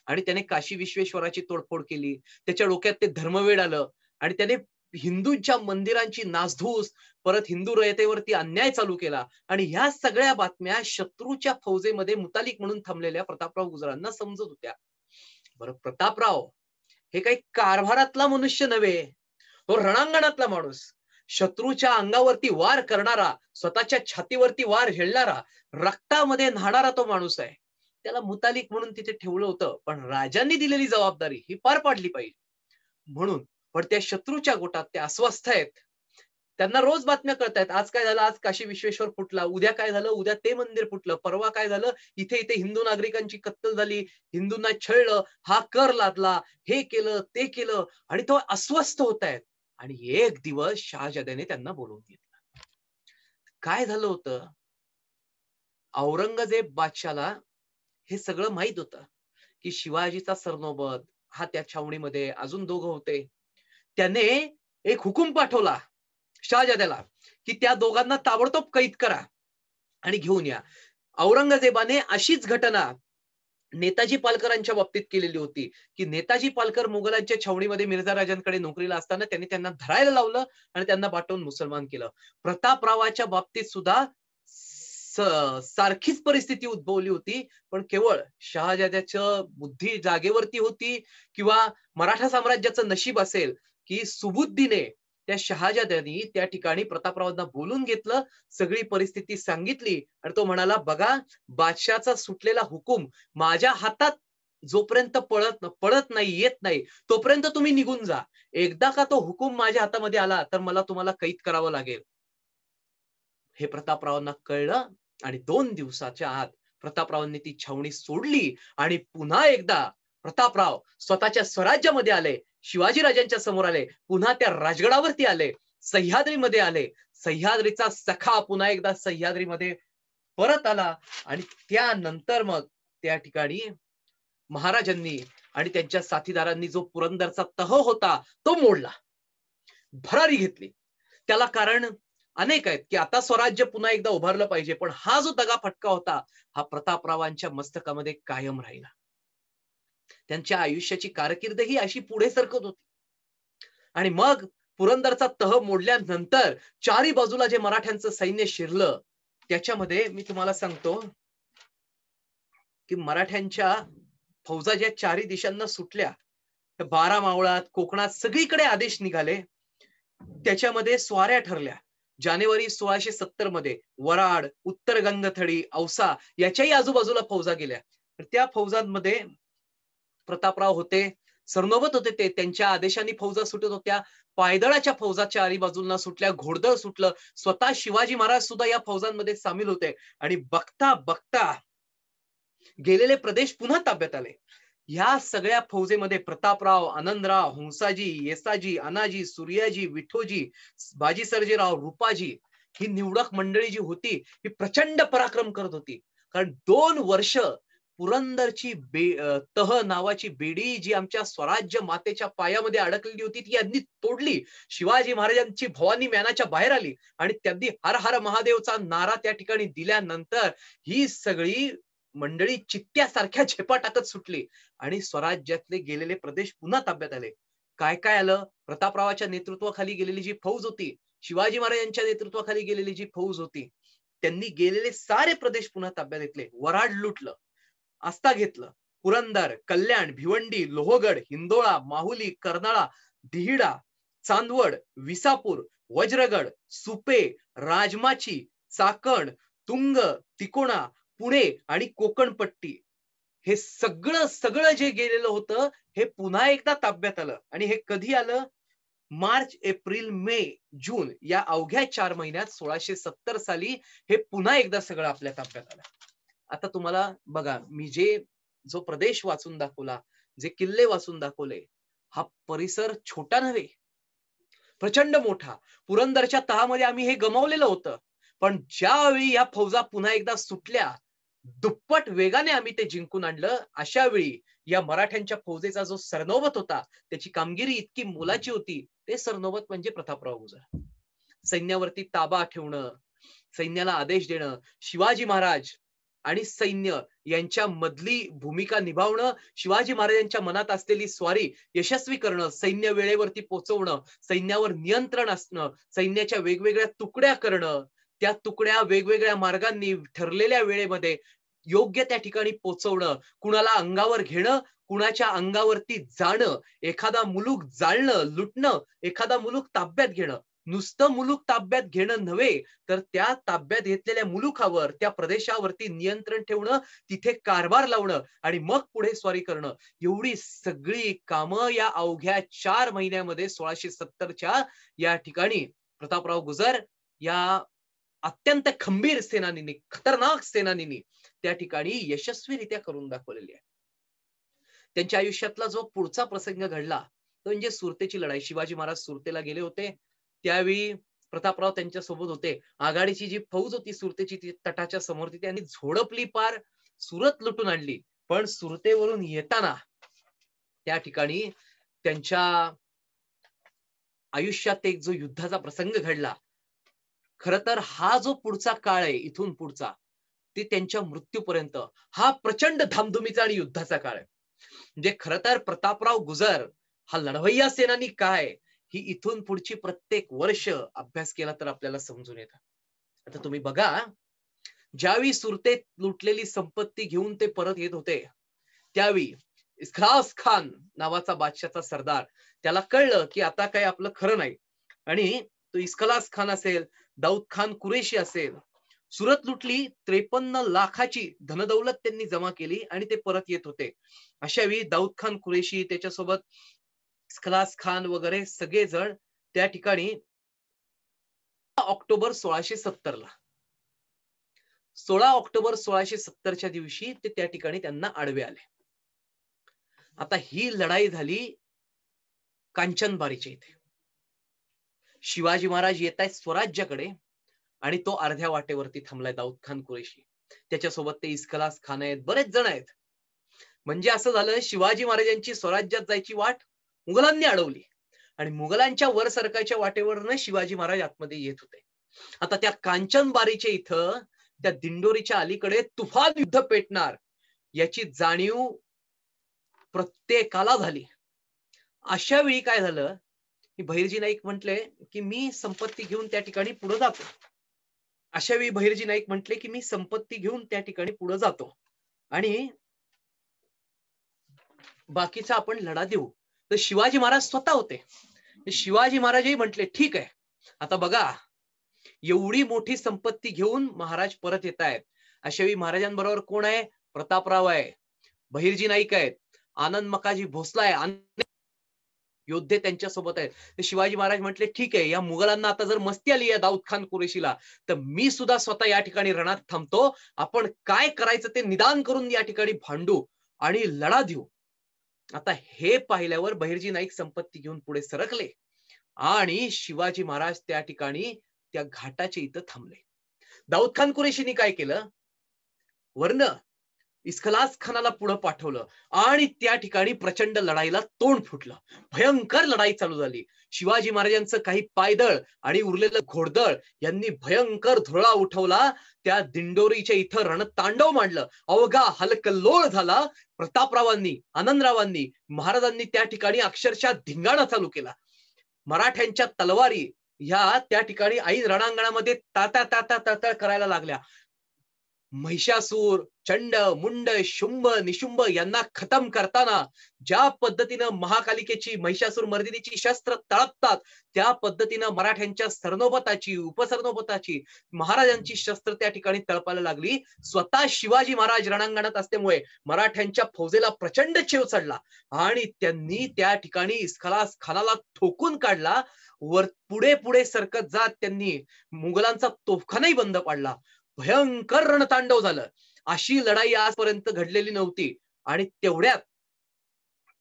आणि त्याने काशी विश्वेश्वराची तोडफोड केली. त्याच्या डोक्यात ते धर्मवेड आलं आणि त्याने हिंदूंच्या मंदिरांची नासधूस, परत हिंदू रयतेवरती अन्याय चालू केला आणि ह्या सगळ्या बातम्या शत्रूच्या फौजेमध्ये मुतालिक म्हणून थांबलेल्या प्रतापराव गुजरांना समजत होत्या. बरं, प्रतापराव हे काही कारभारातला मनुष्य नव्हे, तो रणांगणातला माणूस. शत्रूच्या अंगावरती वार करणारा, स्वतःच्या छातीवरती वार झेलणारा, रक्तामध्ये न्हाणारा तो माणूस आहे. त्याला मुतालिक म्हणून तिथे ठेवलं होतं, पण राजांनी दिलेली जबाबदारी ही पार पाडली पाहिजे म्हणून. पण त्या शत्रूच्या गोटात ते अस्वस्थ आहेत. त्यांना रोज बातम्या कळतायत, आज काय झालं, आज काशी विश्वेश्वर फुटला, उद्या काय झालं, उद्या ते मंदिर फुटलं, परवा काय झालं, इथे इथे हिंदू नागरिकांची कत्तल झाली, हिंदूंना छळलं, हा कर लादला, हे केलं ते केलं, आणि तो अस्वस्थ होत आहेत. आणि एक दिवस शहाजाद्याने त्यांना बोलवून घेतलं. काय झालं होतं, औरंगजेब बादशाला हे सगळं माहित होतं की शिवाजीचा सरनोबत हा त्या छावणीमध्ये, अजून दोघं होते. त्याने एक हुकूम पाठवला शहाजाद्याला की त्या दोघांना ताबडतोब कैद करा आणि घेऊन या. औरंगजेबाने अशीच घटना नेताजी पालकरांच्या बाबतीत केलेली होती की नेताजी पालकर मुघलांच्या छावणीमध्ये मिर्झा राजांकडे नोकरीला असताना त्यांनी त्यांना धरायला लावलं आणि त्यांना पाठवून मुसलमान केलं. प्रतापरावाच्या बाबतीत सुद्धा सारखीच परिस्थिती उद्भवली होती, पण केवळ शहाजाद्याचं बुद्धी जागेवरती होती किंवा मराठा साम्राज्याचं नशीब असेल की सुबुद्दीने, त्या शहाजाद्यांनी त्या ठिकाणी प्रतापरावांना बोलून घेतलं, सगळी परिस्थिती सांगितली आणि तो म्हणाला, बघा, बादशाचा सुटलेला हुकूम माझ्या हातात जोपर्यंत पडत नाही, येत नाही, तोपर्यंत तुम्ही निघून जा. एकदा का तो हुकूम माझ्या हातामध्ये आला तर मला तुम्हाला कैद करावं लागेल. हे प्रतापरावांना कळलं आणि 2 दिवसाच्या आत प्रतापरावांनी ती छावणी सोडली आणि पुन्हा एकदा प्रतापराव स्वतःच्या स्वराज्यामध्ये आले, शिवाजीराजांच्या समोर आले, पुन्हा त्या राजगडावरती आले, सह्याद्रीमध्ये आले. सह्याद्रीचा सखा पुन्हा एकदा सह्याद्रीमध्ये परत आला आणि त्यानंतर मग त्या ठिकाणी महाराजांनी आणि त्यांच्या साथीदारांनी जो पुरंदरचा तह होता तो मोडला, भरारी घेतली. त्याला कारण अनेक आहेत की आता स्वराज्य पुन्हा एकदा उभारलं पाहिजे, पण हा जो दगा फटका होता हा प्रतापरावांच्या मस्तकामध्ये कायम राहिला. त्यांच्या आयुष्याची कारकीर्द ही अशी पुढे सरकत होती. आणि मग पुरंदरचा तह मोडल्यानंतर चारी बाजूला जे मराठ्यांचं सैन्य शिरलं, त्याच्यामध्ये मी तुम्हाला सांगतो की मराठ्यांच्या फौजा ज्या चारी दिशांना सुटल्या, 12 मावळात, कोकणात सगळीकडे आदेश निघाले. त्याच्यामध्ये स्वाऱ्या ठरल्या. जानेवारी 1670 मध्ये वराड, उत्तर गंगथडी, औसा याच्याही आजूबाजूला फौजा गेल्या. त्या फौजांमध्ये प्रतापराव होते, सरनोबत होते, ते त्यांच्या आदेशाने फौजा सुटत होत्या. पायदळाच्या फौजा चारी बाजूंना सुटल्या, घोडदळ सुटलं, स्वतः शिवाजी महाराज सुद्धा या फौजांमध्ये सामील होते. आणि बघता बघता गेलेले प्रदेश पुन्हा ताब्यात आले. या सगळ्या फौजेमध्ये प्रतापराव, आनंदराव, हंसाजी, येसाजी, अनाजी, सूर्याजी, विठोजी, बाजी सर्जेराव, रूपाजी ही निवडक मंडळी जी होती ही प्रचंड पराक्रम करत होती. कारण 2 वर्ष पुरंदरची तह नावाची बेडी जी आमच्या स्वराज्य मातेच्या पायामध्ये अडकलेली होती ती यांनी तोडली. शिवाजी महाराजांची भवानी म्यानाच्या बाहेर आली आणि त्यांनी हर हर महादेवचा नारा त्या ठिकाणी दिल्यानंतर ही सगळी मंडळी चित्त्यासारख्या झेपा टाकत सुटली आणि स्वराज्यातले गेलेले प्रदेश पुन्हा ताब्यात आले. काय काय आलं, प्रतापरावाच्या नेतृत्वाखाली गेलेली जी फौज होती, शिवाजी महाराजांच्या नेतृत्वाखाली गेलेली जी फौज होती, त्यांनी गेलेले सारे प्रदेश पुन्हा ताब्यात घेतले. वराड लुटलं, आस्था घेतलं, पुरंदर, कल्याण, भिवंडी, लोहगड, हिंदोळा, माहुली, कर्नाळा, दिहिडा, चांदवड, विसापूर, वज्रगड, सुपे, राजमाची, चाकण, तुंग, तिकोणा, पुणे आणि कोकणपट्टी हे सगळं जे गेलेलं होतं हे पुन्हा एकदा ताब्यात आलं. आणि हे कधी आलं? मार्च, एप्रिल, मे, जून या अवघ्या 4 महिन्यात 1670 साली हे पुन्हा एकदा सगळं आपल्या ताब्यात आलं. आता तुम्हाला बघा, मी जो प्रदेश वाचून दाखवला, जे किल्ले वाचून दाखवले, हा परिसर छोटा नव्हे, प्रचंड मोठा. पुरंदरच्या तहामध्ये आम्ही हे गमावलेलं होतं, पण ज्यावेळी या फौजा पुन्हा एकदा सुटल्या, दुप्पट वेगाने आम्ही ते जिंकून आणलं. अशा वेळी या मराठ्यांच्या फौजेचा जो सरनोबत होता त्याची कामगिरी इतकी मोलाची होती. ते सरनोबत म्हणजे प्रतापराव गुजर. सैन्यावरती ताबा ठेवणं, सैन्याला आदेश देणं, शिवाजी महाराज आणि सैन्य यांच्या मधली भूमिका निभावणं, शिवाजी महाराजांच्या मनात असलेली स्वारी यशस्वी करणं, सैन्य वेळेवरती पोहोचवणं, सैन्यावर नियंत्रण असणं, सैन्याच्या वेगवेगळ्या तुकड्या करणं, त्या तुकड्या वेगवेगळ्या मार्गांनी ठरलेल्या वेळेमध्ये योग्य त्या ठिकाणी पोहोचवणं, कुणाला अंगावर घेणं, कुणाच्या अंगावरती जाणं, एखादा मुलूक जाळणं, लुटणं, एखादा मुलूक ताब्यात घेणं, नुसतं मुलूक ताब्यात घेणं नव्हे, तर त्या ताब्यात घेतलेल्या मुलुखावर, त्या प्रदेशावरती नियंत्रण ठेवणं, तिथे कारभार लावणं आणि मग पुढे स्वारी करणं, एवढी सगळी कामं या अवघ्या 4 महिन्यामध्ये 1670च्या या ठिकाणी प्रतापराव गुजर या अत्यंत खंबीर सेनानींनी, खतरनाक सेनानींनी त्या ठिकाणी यशस्वीरित्या करून दाखवलेली आहे. त्यांच्या आयुष्यातला जो पुढचा प्रसंग घडला तो म्हणजे सुरतेची लढाई. शिवाजी महाराज सुरतेला गेले होते, त्यावेळी प्रतापराव त्यांच्या सोबत होते. आघाडीची जी फौज होती सुरतेची, ती तटाच्या समोर त्यांनी झोडपली, पार सुरत लुटून आणली. पण सुरतेवरून येताना त्या ठिकाणी त्यांच्या आयुष्यात एक जो युद्धाचा प्रसंग घडला, खर तर हा जो पुढचा काळ आहे, इथून पुढचा ते त्यांच्या मृत्यूपर्यंत, हा प्रचंड धामधुमीचा आणि युद्धाचा काळ आहे. म्हणजे खर तर प्रतापराव गुजर हा लढवय्या सेनानी काय, ही इथून पुढची प्रत्येक वर्ष अभ्यास केला तर आपल्याला समजून येतं. आता तुम्ही बघा, ज्यावेळी सुरतेत लुटलेली संपत्ती घेऊन ते परत येत होते, त्यावेळी इस्खलास खान नावाचा बादशाचा सरदार, त्याला कळलं की आता काय आपलं खरं नाही, आणि तो इस्खलास खान असेल, दाऊद खान कुरेशी असेल, सुरत लुटली, 53 लाखाची धनदौलत त्यांनी जमा केली आणि ते परत येत होते. अशा वेळी दाऊद खान कुरेशी, त्याच्यासोबत इस्खलास खान वगैरे सगळेजण त्या ठिकाणी ऑक्टोबर 1670 ला 16 ऑक्टोबर 1670च्या दिवशी ते त्या ठिकाणी त्यांना आडवे आले. आता ही लढाई झाली कांचनबारीच्या इथे. शिवाजी महाराज येत आहेत स्वराज्याकडे आणि तो अर्ध्या वाटेवरती थांबलाय, दाऊद खान कुरेशी. त्याच्यासोबत ते इस्खलास खान आहेत, बरेच जण आहेत. म्हणजे असं झालं, शिवाजी महाराजांची स्वराज्यात जायची वाट मुघलांनी अडवली आणि मुघलांच्या वर सरकायच्या वाटेवरनं शिवाजी महाराज आतमध्ये येत होते. आता त्या कांचनबारीच्या इथं, त्या दिंडोरीच्या अलीकडे तुफान युद्ध पेटणार याची जाणीव प्रत्येकाला झाली. अशा वेळी काय झालं, बहिर्जी नाईक म्हटले की मी संपत्ती घेऊन त्या ठिकाणी पुढे जातो. अशा वेळी बहिर्जी नाईक म्हटले की मी संपत्ती घेऊन त्या ठिकाणी पुढे जातो आणि बाकीचा आपण लढा देऊ. तर शिवाजी महाराज स्वतः होते. शिवाजी महाराजही म्हटले ठीक आहे. आता बघा, एवढी मोठी संपत्ती घेऊन महाराज परत येत आहेत. अशा वेळी महाराजांबरोबर कोण आहे? प्रतापराव आहे, बहिर्जी नाईक आहेत, आनंद मकाजी भोसला आहे, योद्धे त्यांच्या सोबत आहेत. तर शिवाजी महाराज म्हटले ठीक आहे, या मुघलांना आता जर मस्ती आली या दाऊद खान कुरेशीला, तर मी सुद्धा स्वतः या ठिकाणी रणात थांबतो. आपण काय करायचं ते निदान करून या ठिकाणी भांडू आणि लढा देऊ. आता हे पाहिल्यावर बहिर्जी नाईक संपत्ती घेऊन पुढे सरकले आणि शिवाजी महाराज त्या ठिकाणी त्या घाटाच्या इथं थांबले. दाऊद खान कुरेशीने काय केलं, वर्ण इस्खलास खानाला पुढे पाठवलं आणि त्या ठिकाणी प्रचंड लढाईला तोंड फुटलं. भयंकर लढाई चालू झाली. शिवाजी महाराजांचं काही पायदळ आणि उरलेलं घोडदळ यांनी भयंकर धुरळा उठवला. त्या दिंडोरीच्या इथं रणतांडव मांडलं. अवघा हलकल्लोळ झाला. प्रतापरावांनी, आनंदरावांनी, महाराजांनी त्या ठिकाणी अक्षरशः धिंगाणा चालू केला. मराठ्यांच्या तलवारी ह्या त्या ठिकाणी ऐन रणांगणामध्ये ताता ताता ताता करायला लागल्या. महिषासूर, चंड, मुंड, शुंभ, निशुंभ यांना खतम करताना ज्या पद्धतीनं महाकालिकेची, महिषासूर मर्दिनीची शस्त्र तळपतात, त्या पद्धतीनं मराठ्यांच्या सरनोबताची, उपसरनोबताची, महाराजांची शस्त्र त्या ठिकाणी तळपायला लागली. स्वतः शिवाजी महाराज रणांगणात असल्यामुळे मराठ्यांच्या फौजेला प्रचंड चेव चढला आणि त्यांनी त्या ठिकाणी इस्खलास खानाला ठोकून काढला. वर पुढे पुढे सरकत जात त्यांनी मुघलांचा तोफखानाही बंद पाडला. भयंकर रणतांडव झालं. अशी लढाई आजपर्यंत घडलेली नव्हती. आणि तेवढ्यात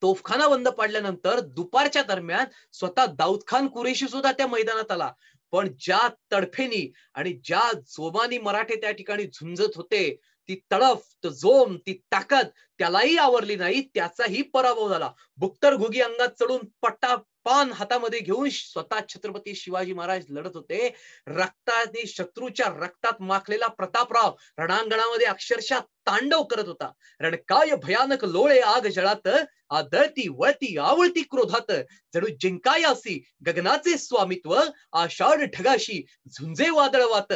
तोफखाना बंद पाडल्यानंतर दुपारच्या दरम्यान स्वतः दाऊद खान कुरेशी सुद्धा त्या मैदानात आला. पण ज्या तडफेनी आणि ज्या जोमानी मराठे त्या ठिकाणी झुंजत होते, ती तडफ, तो जोम, ती ताकद त्यालाही आवरली नाही. त्याचाही पराभव झाला. बुक्तर घुगी अंगात चढून पट्टा पान हातामध्ये घेऊन स्वतः छत्रपती शिवाजी महाराज लढत होते. रक्ताने, शत्रूच्या रक्तात माखलेला प्रतापराव रणांगणामध्ये अक्षरशः तांडव करत होता. रणकाय भयानक लोळे आग जळात, आदळती वळती आवळती क्रोधात, जणू जिंकायासी गगनाचे स्वामित्व, आषाढ ढगाशी झुंजे वादळवात,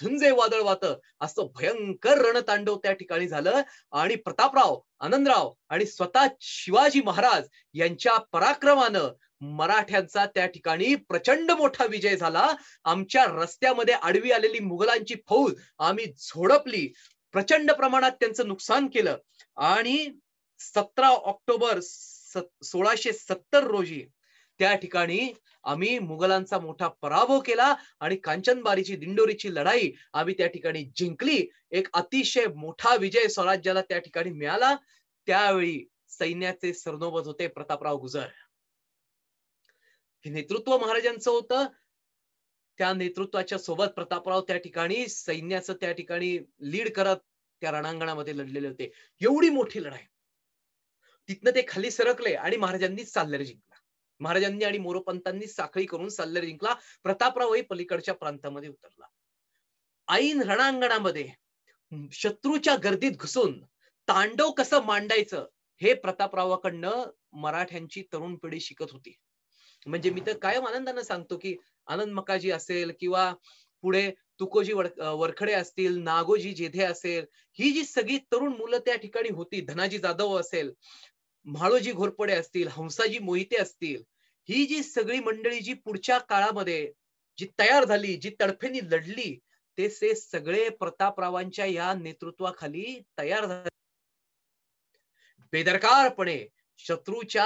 झुंजे वादळ वात असं भयंकर रणतांडव त्या ठिकाणी झालं. आणि प्रतापराव, आनंदराव आणि स्वतः शिवाजी महाराज यांच्या पराक्रमानं मराठ्यांचा त्या ठिकाणी प्रचंड मोठा विजय झाला. आमच्या रस्त्यामध्ये आडवी आलेली मुघलांची फौज आम्ही झोडपली, प्रचंड प्रमाणात त्यांचं नुकसान केलं. आणि 17 ऑक्टोबर 1670 रोजी त्या ठिकाणी आम्ही मुघलांचा मोठा पराभव केला आणि कांचनबारीची दिंडोरीची लढाई आम्ही त्या ठिकाणी जिंकली. एक अतिशय मोठा विजय स्वराज्याला त्या ठिकाणी मिळाला. त्यावेळी सैन्याचे सरनोबत होते प्रतापराव गुजर. हे नेतृत्व महाराजांचं होतं. त्या नेतृत्वाच्या सोबत प्रतापराव त्या ठिकाणी सैन्याचं त्या ठिकाणी लीड करत त्या रणांगणामध्ये लढलेले होते. एवढी मोठी लढाई. तिथनं ते खाली सरकले आणि महाराजांनी साल्हेर जिंकला. महाराजांनी आणि मोरोपंतांनी साखळी करून साल्हेर जिंकला. प्रतापरावही पलीकडच्या प्रांतामध्ये उतरला. ऐन रणांगणामध्ये शत्रूच्या गर्दीत घुसून तांडव कसं मांडायचं हे प्रतापरावाकडनं मराठ्यांची तरुण पिढी शिकत होती. म्हणजे मी तर कायम आनंदानं सांगतो की आनंद मकाजी असेल किंवा पुढे तुकोजी वरखडे असतील, नागोजी जेधे असेल, ही जी सगळी तरुण मुलं त्या ठिकाणी होती, धनाजी जाधव असेल, म्हाळोजी घोरपडे असतील, हंसाजी मोहिते असतील, ही जी सगळी मंडळी जी पुढच्या काळामध्ये जी तयार झाली, जी तडफेनी लढली, ते सगळे प्रतापरावांच्या या नेतृत्वाखाली तयार झाले. बेदरकारपणे शत्रूच्या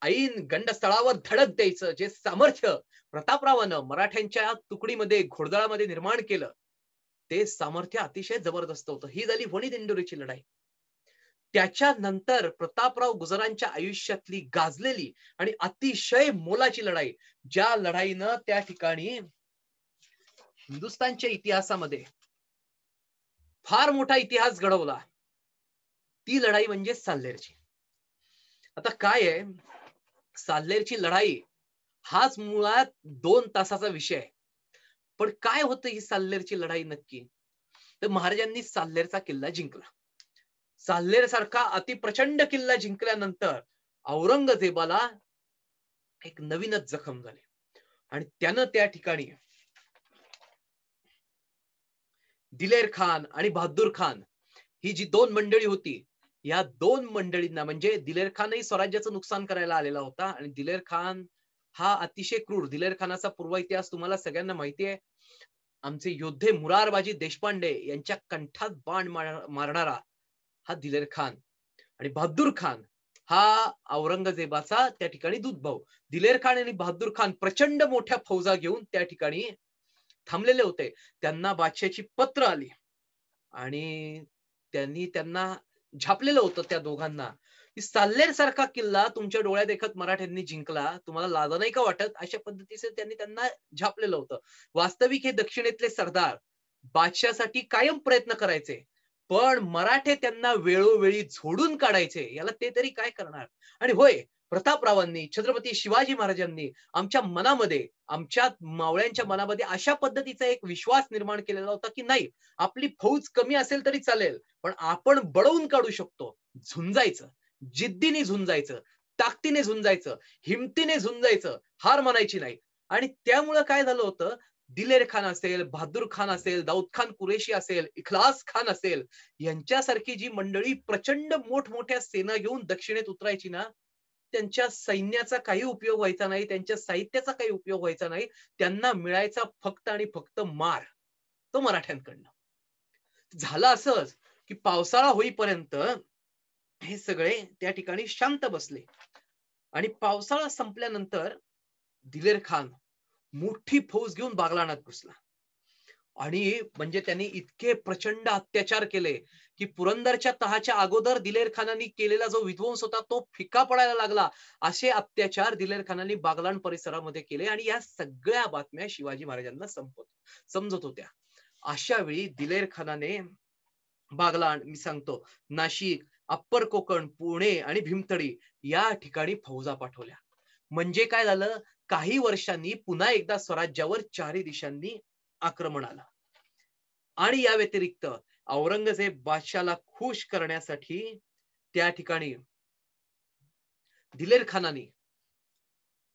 ऐन गंडस्थळावर धडक द्यायचं जे सामर्थ्य प्रतापरावानं मराठ्यांच्या तुकडीमध्ये, घोडदळामध्ये निर्माण केलं, ते सामर्थ्य अतिशय जबरदस्त होतं. ही झाली वणी दिंडोरीची लढाई. त्याच्यानंतर प्रतापराव गुजरांच्या आयुष्यातली गाजलेली आणि अतिशय मोलाची लढाई, ज्या लढाईनं त्या ठिकाणी हिंदुस्थानच्या इतिहासामध्ये फार मोठा इतिहास घडवला, ती लढाई म्हणजे साल्हेरची. आता काय आहे, साल्हेरची लढाई हाच मुळात 2 तासाचा विषय आहे. पण काय होतं ही साल्हेरची लढाई नक्की? तर महाराजांनी साल्हेरचा किल्ला जिंकला. साल्हेर सारखा अतिप्रचंड किल्ला जिंकल्यानंतर औरंगजेबाला एक नवीनच जखम झाली आणि त्यानं त्या ठिकाणी दिलेर खान आणि बहादूर खान ही जी 2 मंडळी होती, या 2 मंडळींना, म्हणजे दिलेर खानही स्वराज्याचं नुकसान करायला आलेला होता आणि दिलेर खान हा अतिशय क्रूर, दिलेर खानाचा पूर्व इतिहास तुम्हाला सगळ्यांना माहिती आहे. आमचे योद्धे मुरारबाजी देशपांडे यांच्या कंठात बाण मारणारा हा दिलेर खान आणि बहादूर खान हा औरंगजेबाचा त्या ठिकाणी दूध भाऊ. दिलेर खान आणि बहादूर खान प्रचंड मोठ्या फौजा घेऊन त्या ठिकाणी थांबलेले होते. त्यांना बादशाची पत्र आली आणि त्यांना झापलेलं होतं त्या दोघांना. साल्हेर सारखा किल्ला तुमच्या डोळ्यात देखत मराठ्यांनी जिंकला, तुम्हाला लाज नाही का वाटत? अशा पद्धतीचे त्यांना झापलेलं होतं. वास्तविक हे दक्षिणेतले सरदार बादशासाठी कायम प्रयत्न करायचे, पण मराठे त्यांना वेळोवेळी झोडून काढायचे. याला ते तरी काय करणार? आणि होय, प्रतापरावांनी, छत्रपती शिवाजी महाराजांनी आमच्या मनामध्ये, आमच्या मावळ्यांच्या मनामध्ये अशा पद्धतीचा एक विश्वास निर्माण केलेला होता की नाही, आपली फौज कमी असेल तरी चालेल, पण आपण बळवून काढू शकतो. झुंजायचं, जिद्दीने झुंजायचं, ताकदीने झुंजायचं, हिमतीने झुंजायचं, हार मानायची नाही. आणि त्यामुळं काय झालं होतं, दिलेर खान असेल, बहादूर खान असेल, दाऊद खान कुरेशी असेल, इखलास खान असेल, यांच्यासारखी जी मंडळी प्रचंड मोठमोठ्या सेना घेऊन दक्षिणेत उतरायची ना, त्यांच्या सैन्याचा काही उपयोग व्हायचा नाही, त्यांच्या साहित्याचा काही उपयोग व्हायचा नाही. त्यांना मिळायचा फक्त आणि फक्त मार, तो मराठ्यांकडनं. झालं असंच की पावसाळा होईपर्यंत हे सगळे त्या ठिकाणी शांत बसले आणि पावसाळा संपल्यानंतर दिलेर खान मोठी फौज घेऊन बागलाणात घुसला आणि म्हणजे त्यांनी इतके प्रचंड अत्याचार केले की पुरंदरच्या तहाच्या अगोदर दिलेर खानाने केलेला जो विध्वंस होता तो फिका पडायला लागला. असे अत्याचार दिलेर खानाने बागलाण परिसरामध्ये केले आणि या सगळ्या बातम्या शिवाजी महाराजांना समजत होत्या. अशा वेळी दिलेर खानाने बागलाण, मी सांगतो, नाशिक, अप्पर कोकण, पुणे आणि भीमथडी या ठिकाणी फौजा पाठवल्या. म्हणजे काय झालं, काही वर्षांनी पुन्हा एकदा स्वराज्यावर चारही दिशांनी आक्रमण आलं. आणि या व्यतिरिक्त औरंगजेब बादशाला खुश करण्यासाठी त्या ठिकाणी दिलेर खानाने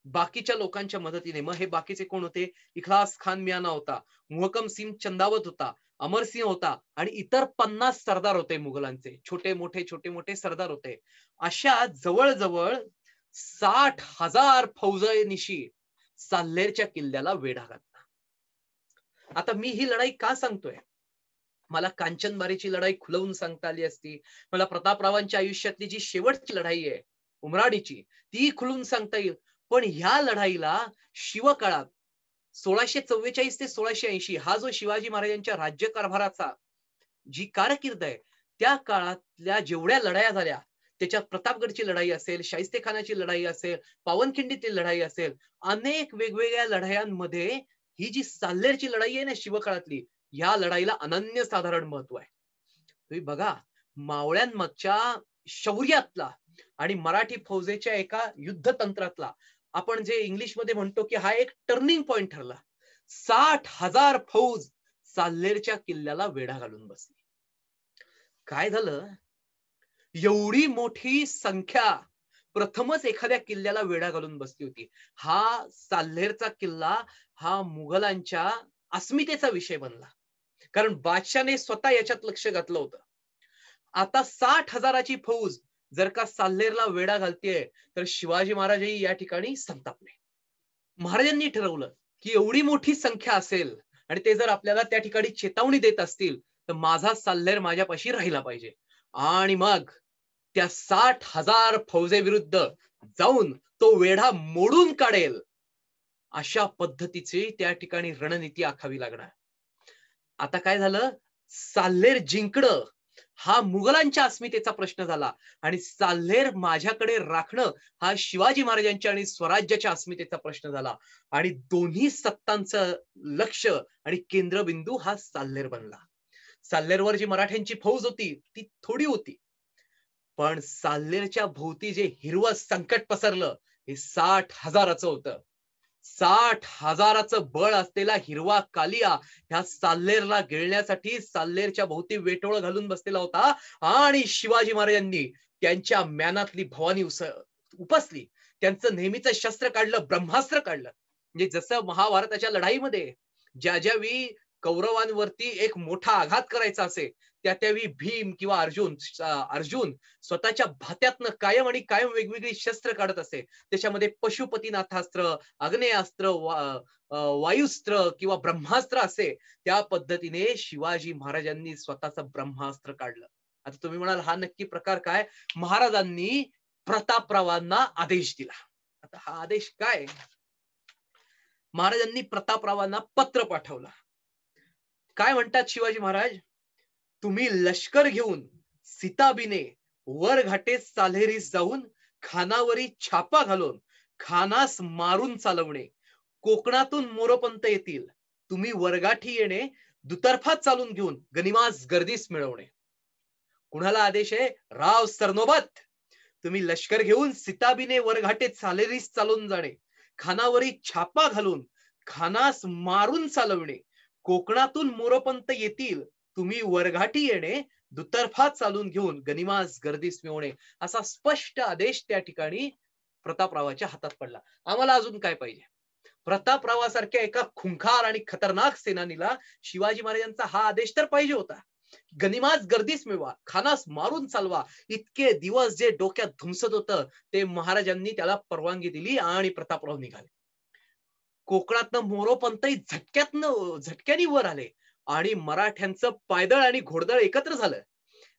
बाकीच्या लोकांच्या मदतीने. मग हे बाकीचे कोण होते? इखलास खान मियाना होता, मुहकम सिंग चंदावत होता, अमरसिंह होता आणि इतर 50 सरदार होते मुघलांचे. छोटे मोठे सरदार होते. अशा जवळजवळ 60,000 फौजेनिशी साल्हेरच्या किल्ल्याला वेढा घातला. आता मी ही लढाई का सांगतोय? मला कांचनबारीची लढाई खुलवून सांगता आली असती, मला प्रतापरावांच्या आयुष्यातली जी शेवटची लढाई आहे उमराणीची, ती खुलवून सांगता येईल. पण ह्या लढाईला शिवकाळात 1644 ते 1680 हा जो शिवाजी महाराजांच्या राज्यकारभाराचा जी कारकीर्द आहे, त्या काळातल्या जेवढ्या लढाया झाल्या, त्याच्यात प्रतापगडची लढाई असेल, शाहिस्तेखानाची लढाई असेल, पावनखिंडीतील लढाई असेल, अनेक वेगवेगळ्या लढायांमध्ये ही जी साल्हेरची लढाई आहे ना शिवकाळातली, या लढाईला अनन्यसाधारण महत्व आहे. तुम्ही बघा, मावळ्यांमागच्या शौर्यातला आणि मराठी फौजेच्या एका युद्धतंत्रातला आपण जे इंग्लिशमध्ये म्हणतो की हा एक टर्निंग पॉइंट ठरला. 60,000 फौज साल्हेरच्या किल्ल्याला वेढा घालून बसली. काय झालं? एवढी मोठी संख्या प्रथमच एखाद्या किल्ल्याला वेढा घालून बसली होती. हा साल्हेरचा किल्ला हा मुघलांच्या अस्मितेचा विषय बनला, कारण बादशाने स्वतः याच्यात लक्ष घातलं होतं. आता 60,000ची फौज जर का साल्हेरला वेढा घालतेय, तर शिवाजी महाराजही या ठिकाणी संतापले. महाराजांनी ठरवलं की एवढी मोठी संख्या असेल आणि ते जर आपल्याला त्या ठिकाणी चेतावणी देत असतील, तर माझा साल्हेर माझ्यापाशी राहिला पाहिजे. आणि मग त्या 60,000 फौजेविरुद्ध जाऊन तो वेढा मोडून काढेल, अशा पद्धतीची त्या ठिकाणी रणनीती आखावी लागणार. आता काय झालं? साल्हेर जिंकणं हा मुघलांच्या अस्मितेचा प्रश्न झाला आणि साल्हेर माझ्याकडे राखणं हा शिवाजी महाराजांच्या आणि स्वराज्याच्या अस्मितेचा प्रश्न झाला. आणि दोन्ही सत्तांचं लक्ष आणि केंद्रबिंदू हा साल्हेर बनला. साल्हेरवर जी मराठ्यांची फौज होती ती थोडी होती, पण साल्हेरच्या भोवती जे हिरवं संकट पसरलं हे 60,000चं होतं. 60,000चं बळ असलेला हिरवा कालिया ह्या साल्हेरला गिळण्यासाठी साल्हेरच्या भोवती वेटोळ घालून बसलेला होता. आणि शिवाजी महाराजांनी त्यांच्या म्यानातली भवानी उपसली, त्यांचं नेहमीचं शस्त्र काढलं, ब्रह्मास्त्र काढलं. म्हणजे जसं महाभारताच्या लढाईमध्ये ज्या ज्यावेळी कौरवांवरती एक मोठा आघात करायचा असे, त्यावेळी भीम किंवा अर्जुन स्वतःच्या भात्यातनं कायम आणि कायम वेगवेगळी शस्त्र काढत असे. त्याच्यामध्ये पशुपतीनाथास्त्र, आग्नेयास्त्र, वायुस्त्र किंवा ब्रह्मास्त्र असे. त्या पद्धतीने शिवाजी महाराजांनी स्वतःचं ब्रह्मास्त्र काढलं. आता तुम्ही म्हणाल हा नक्की प्रकार काय? महाराजांनी प्रतापरावांना आदेश दिला. आता हा आदेश काय? महाराजांनी प्रतापरावांना पत्र पाठवलं. काय म्हणतात शिवाजी महाराज? तुम्ही लष्कर घेऊन सीताबीने वर घाटे साल्हेरीस जाऊन खानावरी छापा घालून खानास मारून चालवणे, कोकणातून मोरोपंत येतील, तुम्ही वरगाठी येणे, दुतर्फा चालून घेऊन गनिमास गर्दीस मिळवणे. कुणाला आदेश आहे? राव सरनोबत, तुम्ही लष्कर घेऊन सीताबीने वरघाटे साल्हेरीस चालून जाणे, खानावरी छापा घालून खानास मारून चालवणे, कोकणातून मोरोपंत येतील, तुम्ही वरघाटी येणे, दुतर्फा चालून घेऊन गनिमास गर्दीस मिळवणे. असा स्पष्ट आदेश त्या ठिकाणी प्रतापरावाच्या हातात पडला. आम्हाला अजून काय पाहिजे? प्रतापरावासारख्या एका खुंखार आणि खतरनाक सेनानीला शिवाजी महाराजांचा हा आदेश तर पाहिजे होता. गनिमास गर्दीस मिळवा, खानास मारून चालवा. इतके दिवस जे डोक्यात धुमसत होतं ते महाराजांनी त्याला परवानगी दिली आणि प्रतापराव निघाले. कोकणातनं मोरोपंतही झटक्याने वर आले आणि मराठ्यांचं पायदळ आणि घोडदळ एकत्र झालं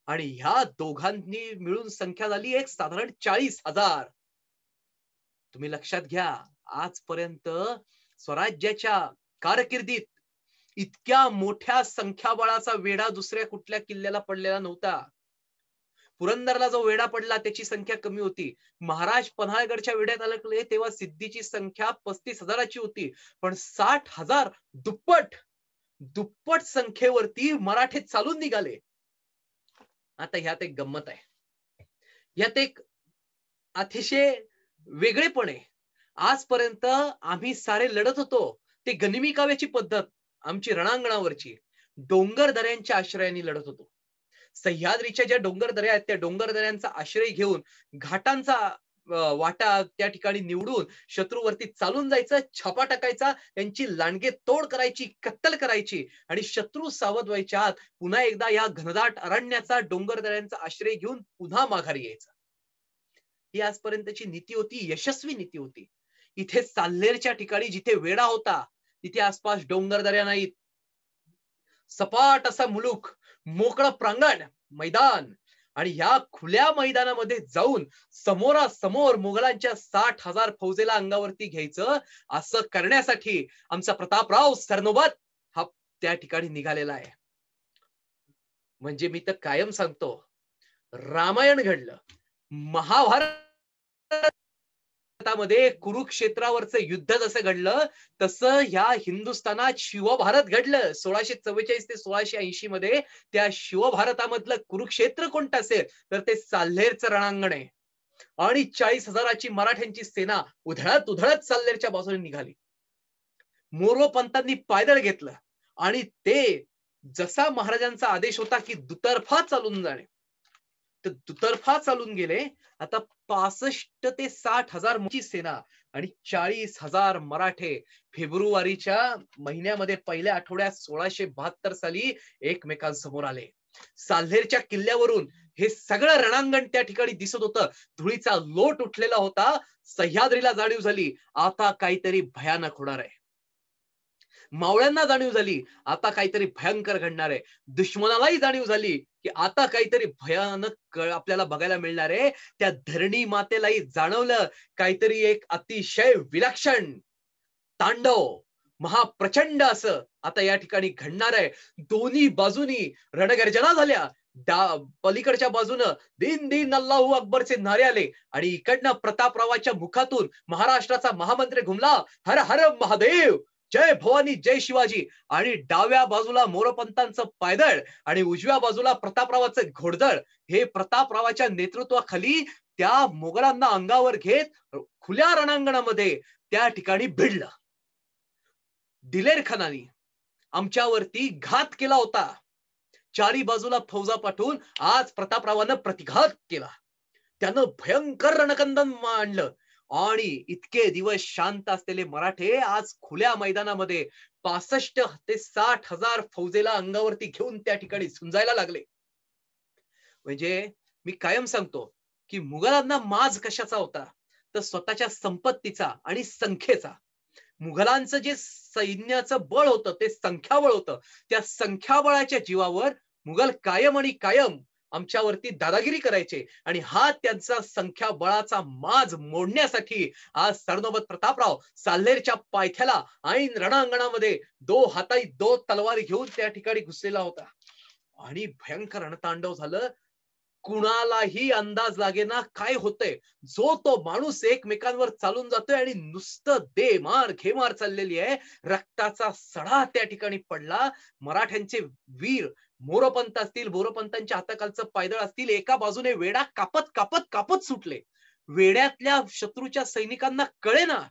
आणि ह्या दोघांनी मिळून संख्या झाली एक साधारण 40,000. तुम्ही लक्षात घ्या, आजपर्यंत स्वराज्याच्या कारकिर्दीत इतक्या मोठ्या संख्याबळाचा वेढा दुसऱ्या कुठल्या किल्ल्याला पडलेला नव्हता. पुरंदरला जो वेढा पडला त्याची संख्या कमी होती. महाराज पन्हाळगडच्या वेढ्यात अडकले तेव्हा सिद्धीची संख्या 35,000ची होती. पण 60,000 दुप्पट संख्येवरती मराठे चालून निघाले. आता ह्यात एक गंमत आहे, ह्यात एक अतिशय वेगळेपण आहे. आजपर्यंत आम्ही सारे लढत होतो ते गनिमी काव्याची पद्धत आमची रणांगणावरची डोंगर दऱ्यांच्या आश्रयाने लढत होतो. सह्याद्रीच्या ज्या डोंगर दऱ्या आहेत त्या डोंगर दऱ्यांचा आश्रय घेऊन घाटांचा वाटा त्या ठिकाणी निवडून शत्रूवरती चालून जायचं, छापा टाकायचा, त्यांची लांडगे तोड करायची, कत्तल करायची आणि शत्रू सावध व्हायच्या आत पुन्हा एकदा या घनदाट अरण्याचा डोंगरदऱ्यांचा आश्रय घेऊन पुन्हा माघारी यायचं. ही आजपर्यंतची नीती होती, यशस्वी नीती होती. इथे साल्हेरच्या ठिकाणी जिथे वेढा होता तिथे आसपास डोंगरदऱ्या नाहीत. सपाट असा मुलूक, मोकळं प्रांगण, मैदान आणि ह्या खुल्या मैदानामध्ये जाऊन समोरासमोर मुघलांच्या 60,000 फौजेला अंगावरती घ्यायचं, असं करण्यासाठी आमचा प्रतापराव सरनोबत हा त्या ठिकाणी निघालेला आहे. म्हणजे मी तर कायम सांगतो, रामायण घडलं, महाभारतामध्ये कुरुक्षेत्रावरचं युद्ध जसं घडलं, तसं ह्या हिंदुस्थानात शिवभारत घडलं. 1644 ते 1680 मध्ये त्या शिवभारतामधलं कुरुक्षेत्र कोणतं असेल तर ते साल्हेरचं रणांगण आहे. आणि 40,000ची मराठ्यांची सेना उधळत उधळत साल्हेरच्या बाजूने निघाली. मोरोपंतांनी पायदळ घेतलं आणि ते जसा महाराजांचा आदेश होता की दुतर्फा चालून जाणे, तर दुतर्फा चालून गेले. आता 65 ते 60,000 ची सेना आणि 40,000 मराठे फेब्रुवारीच्या महिन्यामध्ये पहिल्या आठवड्यात 1672 साली एकमेकांसमोर आले. साल्हेरच्या किल्ल्यावरून हे सगळं रणांगण त्या ठिकाणी दिसत होतं. धुळीचा लोट उठलेला होता. सह्याद्रीला जाणीव झाली, आता काहीतरी भयानक होणार आहे. मावळ्यांना जाणीव झाली, आता काहीतरी भयंकर घडणार आहे. दुश्मनालाही जाणीव झाली की आता काहीतरी भयानक आपल्याला बघायला मिळणार आहे. त्या धरणी मातेलाही जाणवलं काहीतरी एक अतिशय विलक्षण तांडव, महाप्रचंड असं आता या ठिकाणी घडणार आहे. दोन्ही बाजूनी रणगर्जना झाल्या. पलीकडच्या बाजूनं दिन दिन अल्लाहू अकबरचे नारे आले आणि इकडनं प्रतापरावाच्या मुखातून महाराष्ट्राचा महामंत्री घुमला, हर हर महादेव, जय भवानी, जय शिवाजी. आणि डाव्या बाजूला मोरोपंतांचं पायदळ आणि उजव्या बाजूला प्रतापरावाचं घोडदळ हे प्रतापरावाच्या नेतृत्वाखाली त्या मोगलांना अंगावर घेत खुल्या रणांगणामध्ये त्या ठिकाणी भिडलं. दिलेर खानाने आमच्यावरती घात केला होता. चारी बाजूला फौजा पाठवून आज प्रतापरावानं प्रतिघात केला. त्यानं भयंकर रणकंदन मांडलं आणि इतके दिवस शांत असलेले मराठे आज खुल्या मैदानामध्ये 65 ते 60,000 फौजेला अंगावरती घेऊन त्या ठिकाणी झुंजायला लागले. म्हणजे मी कायम सांगतो की मुघलांना माज कशाचा होता तर स्वतःच्या संपत्तीचा आणि संख्येचा. मुघलांचं जे सैन्याचं बळ होतं ते संख्याबळ होतं. त्या संख्याबळाच्या जीवावर मुघल कायम आणि कायम आमच्यावरती दादागिरी करायचे आणि हा त्यांचा संख्याबळाचा माज मोडण्यासाठी आज सरनोबत प्रतापराव साल्हेरच्या पायथ्याला ऐन रणांगणामध्ये हाताई 2 तलवारी घेऊन त्या ठिकाणी घुसलेला होता. आणि भयंकर रणतांडव झालं. कुणालाही अंदाज लागेना काय होतंय. जो तो माणूस एकमेकांवर चालून जातोय आणि नुसतं दे मार घे मार चाललेली आहे. रक्ताचा सडा त्या ठिकाणी पडला. मराठ्यांचे वीर मोरोपंत असतील, मोरोपंतांच्या हाताखालचं पायदळ असतील, एका बाजूने वेढा कापत कापत कापत सुटले. वेड्यातल्या शत्रूच्या सैनिकांना कळेना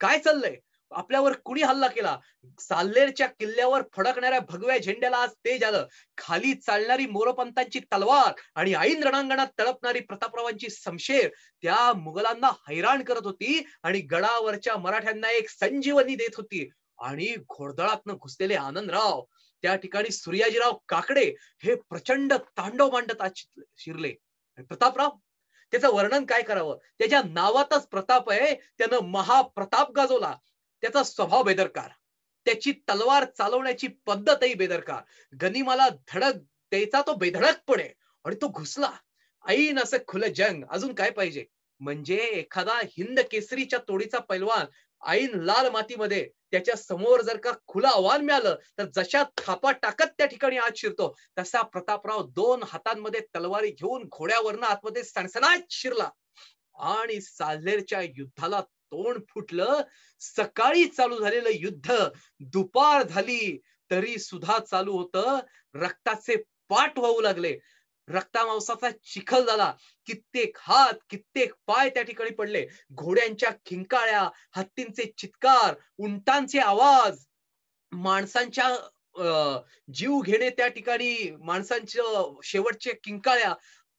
काय चाललंय, आपल्यावर कुणी हल्ला केला. साल्हेरच्या किल्ल्यावर फडकणाऱ्या भगव्या झेंड्याला आज तेज आलं. खाली चालणारी मोरोपंतांची तलवार आणि ऐन रणांगणात तळपणारी प्रतापरावांची शमशेर त्या मुघलांना हैराण करत होती आणि गडावरच्या मराठ्यांना एक संजीवनी देत होती. आणि घोडदळातनं घुसलेले आनंदराव, त्या ठिकाणी सूर्याजीराव काकडे हे प्रचंड तांडव मांडत आज शिरले. प्रतापराव, त्याचं वर्णन काय करावं. त्याच्या नावातच प्रताप आहे. त्यानं महाप्रताप गाजवला. त्याचा स्वभाव बेदरकार, त्याची तलवार चालवण्याची पद्धतही बेदरकार. गनिमाला धडक द्यायचा तो बेधडकपणे आणि तो घुसला. ऐन असं खुलं जंग, अजून काय पाहिजे. म्हणजे एखादा हिंद केसरीच्या तोडीचा पैलवान ऐन लाल मातीमध्ये त्याच्या समोर जर का खुलं आव्हान मिळालं तर जशा थापा टाकत त्या ठिकाणी आत शिरतो, तसा प्रतापराव 2 हातांमध्ये तलवारी घेऊन घोड्यावरनं आतमध्ये सणसणाट शिरला आणि साल्हेरच्या युद्धाला तोंड फुटलं. सकाळी चालू झालेलं युद्ध दुपार झाली तरी सुद्धा चालू होतं. रक्ताचे पाट वाहू लागले. रक्तामांसाचा चिखल झाला. कित्येक हात, कित्येक पाय त्या ठिकाणी पडले. घोड्यांच्या खिंकाळ्या, हत्तींचे चित्कार, उंटांचे आवाज, माणसांच्या जीव घेणे त्या ठिकाणी माणसांच्या शेवटच्या किंकाळ्या,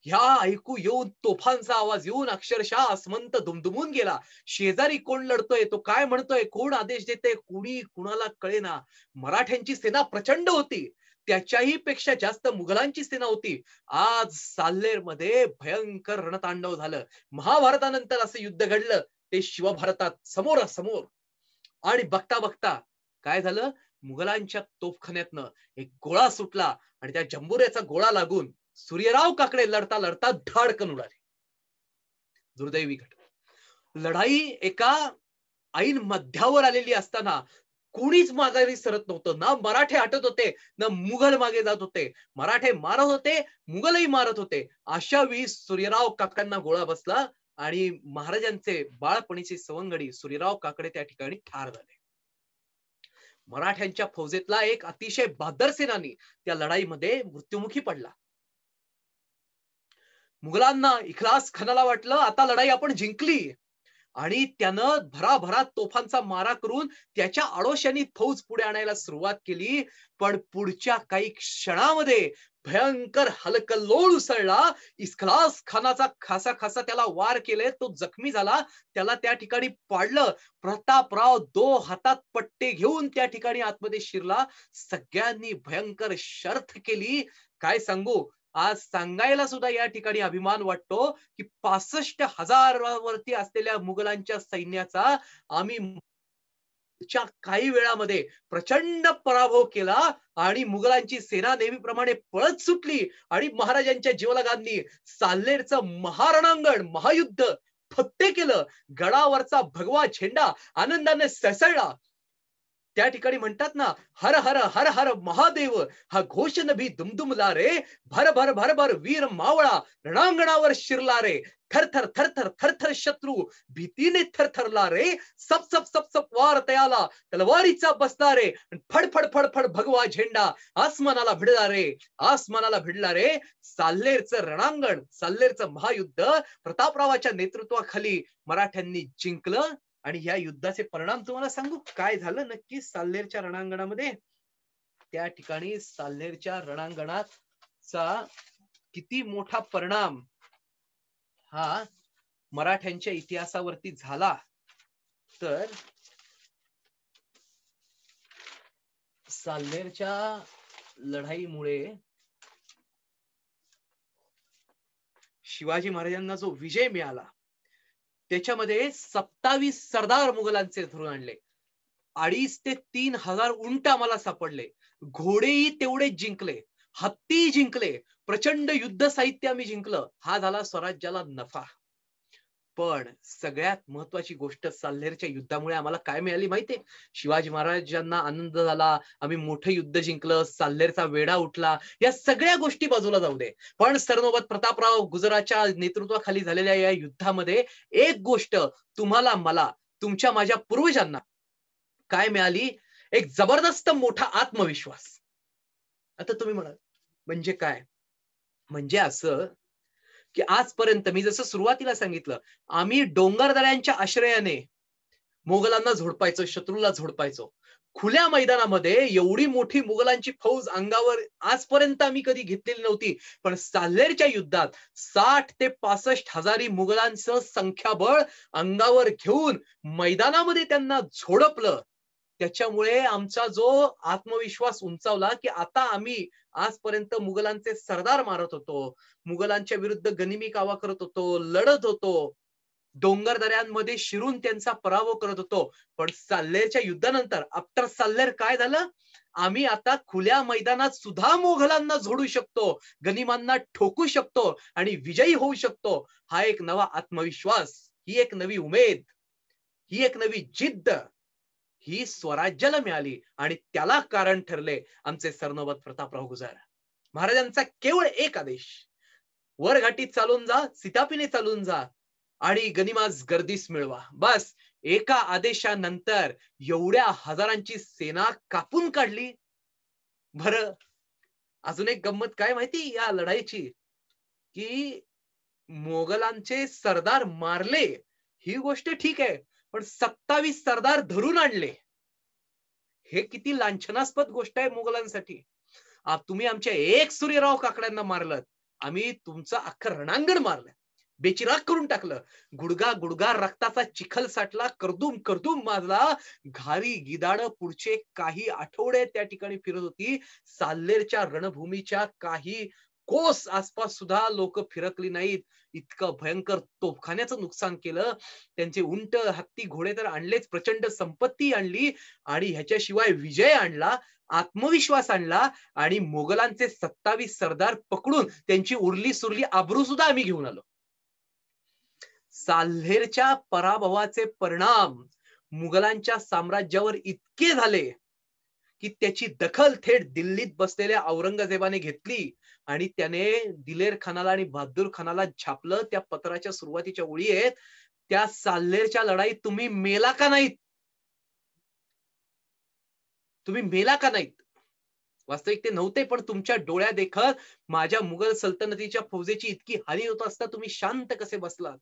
ह्या ऐकू येऊन, तोफांचा आवाज येऊन अक्षरशः आसमंत दुमदुमून गेला. शेजारी कोण लढतोय, तो काय म्हणतोय, कोण आदेश देते, कुणी कुणाला कळेना. मराठ्यांची सेना प्रचंड होती, त्याच्याही पेक्षा जास्त मुघलांची सेना होती. आज साल्हेर मध्ये भयंकर रणतांडव झालं. महाभारतानंतर असं युद्ध घडलं ते शिवभारतात समोरासमोर. आणि बघता बघता काय झालं, मुघलांच्या तोफखान्यातनं एक गोळा सुटला आणि त्या जंबुऱ्याचा गोळा लागून सूर्यराव काकडे लढता लढता धाडकन उडाले. दुर्दैवी घटना. लढाई एका ऐन मध्यावर आलेली असताना कोणीच माघारी सरत नव्हतं. ना मराठे हटत होते, ना मुघल मागे जात होते. मराठे मारत होते, मुघलही मारत होते. अशा वेळी सूर्यराव काकांना गोळा बसला आणि महाराजांचे बाळपणीचे सवंगडी सूर्यराव काकडे त्या ठिकाणी ठार झाले. मराठ्यांच्या फौजेतला एक अतिशय बहादर सेनानी त्या लढाईमध्ये मृत्युमुखी पडला. मुघलांना इखलास खानाला वाटलं आता लढाई आपण जिंकली आणि त्यानं भराभरा तोफांचा मारा करून त्याच्या आडोशांनी फौज पुढे आणायला सुरुवात केली. पण पुढच्या काही क्षणामध्ये भयंकर हलकल्लोळ उसळला. इखलास खानाचा खासा खासा त्याला वार केले, तो जखमी झाला, त्याला त्या ठिकाणी पाडलं. प्रतापराव हातात पट्टे घेऊन त्या ठिकाणी आतमध्ये शिरला. सगळ्यांनी भयंकर शर्थ केली. काय सांगू, आज सांगायला सुद्धा या ठिकाणी अभिमान वाटतो की 65,000 वरती असलेल्या मुघलांच्या सैन्याचा आम्ही काही वेळामध्ये प्रचंड पराभव केला आणि मुघलांची सेना नेहमीप्रमाणे पळत सुटली आणि महाराजांच्या जीवलगांनी साल्हेरचं महारणांगण महायुद्ध फत्ते केलं. गडावरचा भगवा झेंडा आनंदाने सळसळला. त्या ठिकाणी म्हणतात ना, हर हर हर हर महादेव हा घोष नभी दुमदुमला रे, भर भर भर भर वीर मावळा रणांगणावर शिरला रे, थर थर थर थर थर थर शत्रू भीतीने थरथरला रे, सप सप सप सप वार तयाला तलवारीचा बसला रे, फड फड फड फड भगवा झेंडा आसमानाला भिडला रे, आसमानाला भिडला रे. साल्हेरचं रणांगण, साल्हेरचं महायुद्ध प्रतापरावाच्या नेतृत्वाखाली मराठ्यांनी जिंकलं. आणि या युद्धाचे परिणाम तुम्हाला सांगू काय झालं नक्की साल्हेरच्या रणांगणामध्ये. त्या ठिकाणी साल्हेरच्या रणांगणाचा किती मोठा परिणाम हा मराठ्यांच्या इतिहासावरती झाला, तर साल्हेरच्या लढाईमुळे शिवाजी महाराजांना जो विजय मिळाला त्याच्यामध्ये 27 सरदार मुघलांचे धरून आणले. 2,500 ते 3,000 उंट आम्हाला सापडले. घोडेही तेवढेच जिंकले, हत्ती जिंकले, प्रचंड युद्ध साहित्य आम्ही जिंकलं. हा झाला स्वराज्याला नफा. पण सगळ्यात महत्वाची गोष्ट साल्हेरच्या युद्धामुळे आम्हाला काय मिळाली माहितीये? शिवाजी महाराजांना आनंद झाला, आम्ही मोठं युद्ध जिंकलं, साल्हेरचा वेढा उठला. या सगळ्या गोष्टी बाजूला जाऊ दे, पण सरनोबत प्रतापराव गुजराच्या नेतृत्वाखाली झालेल्या या युद्धामध्ये एक गोष्ट तुम्हाला, मला, तुमच्या माझ्या पूर्वजांना काय मिळाली? एक जबरदस्त मोठा आत्मविश्वास. आता तुम्ही म्हणाल म्हणजे काय? म्हणजे असं की आजपर्यंत मी जसं सुरुवातीला सांगितलं, आम्ही डोंगरदऱ्यांच्या आश्रयाने मोगलांना झोडपायचो, शत्रूला झोडपायचो. खुल्या मैदानामध्ये एवढी मोठी मुघलांची फौज अंगावर आजपर्यंत आम्ही कधी घेतलेली नव्हती. पण साल्हेरच्या युद्धात 60 ते 65 हजारी मुघलांचं संख्याबळ अंगावर घेऊन मैदानामध्ये त्यांना झोडपलं. त्याच्यामुळे आमचा जो आत्मविश्वास उंचावला की आता आम्ही आजपर्यंत मुघलांचे सरदार मारत होतो, मुघलांच्या विरुद्ध गनिमी कावा करत होतो, लढत होतो, डोंगर दऱ्यांमध्ये शिरून त्यांचा पराभव करत होतो. पण साल्हेरच्या युद्धानंतर आफ्टर साल्हेर काय झालं? आम्ही आता खुल्या मैदानात सुद्धा मोघलांना झोडू शकतो, गनिमांना ठोकू शकतो आणि विजयी होऊ शकतो. हा एक नवा आत्मविश्वास, ही एक नवी उमेद, ही एक नवी जिद्द ही स्वराज्याला मिळाली. आणि त्याला कारण ठरले आमचे सरनोबत प्रतापराव गुजर महाराजांचा केवळ एक आदेश, वर घाटीत चालून जा, सितापीने चालून जा आणि गनिमाज गर्दीस मिळवा. बस एका आदेशानंतर एवढ्या हजारांची सेना कापून काढली. बरं, अजून एक गंमत काय माहिती या लढाईची, की मोगलांचे सरदार मारले ही गोष्ट ठीक आहे, पण 27 सरदार धरून आणले, हे किती लांछनास्पद गोष्ट आहे मोगलांसाठी. तुम्ही आमच्या एक सूर्यराव काकड्यांना मारलं, आम्ही तुमचं अख्खं रणांगण मारलं, बेचिराग करून टाकलं. गुडगा गुडगा रक्ताचा चिखल साठला, करदूम करदूम माजला. घारी गिधाड पुढचे काही आठवडे त्या ठिकाणी फिरत होती. साल्हेरच्या रणभूमीच्या काही कोस आसपास सुद्धा लोक फिरकली नाहीत. इतकं भयंकर तोफखान्याचं नुकसान केलं. त्यांचे उंट, हत्ती, घोडे तर आणलेच, प्रचंड संपत्ती आणली आणि ह्याच्याशिवाय विजय आणला, आत्मविश्वास आणला आणि मोगलांचे 27 सरदार पकडून त्यांची उरली सुरली आबरू सुद्धा आम्ही घेऊन आलो. साल्हेरच्या पराभवाचे परिणाम मुघलांच्या साम्राज्यावर इतके झाले की त्याची दखल थेट दिल्लीत बसलेल्या औरंगजेबाने घेतली आणि त्याने दिलेर खानाला आणि बहादूर खानाला छापलं. त्या पत्राच्या सुरुवातीच्या ओळी आहेत, त्या साल्हेरच्या लढाईत तुम्ही मेला का नाहीत, तुम्ही मेला का नाहीत. वास्तविक ते नव्हते, पण तुमच्या डोळ्या देखत माझ्या मुघल सल्तनतीच्या फौजेची इतकी हानी होत असता तुम्ही शांत कसे बसलात.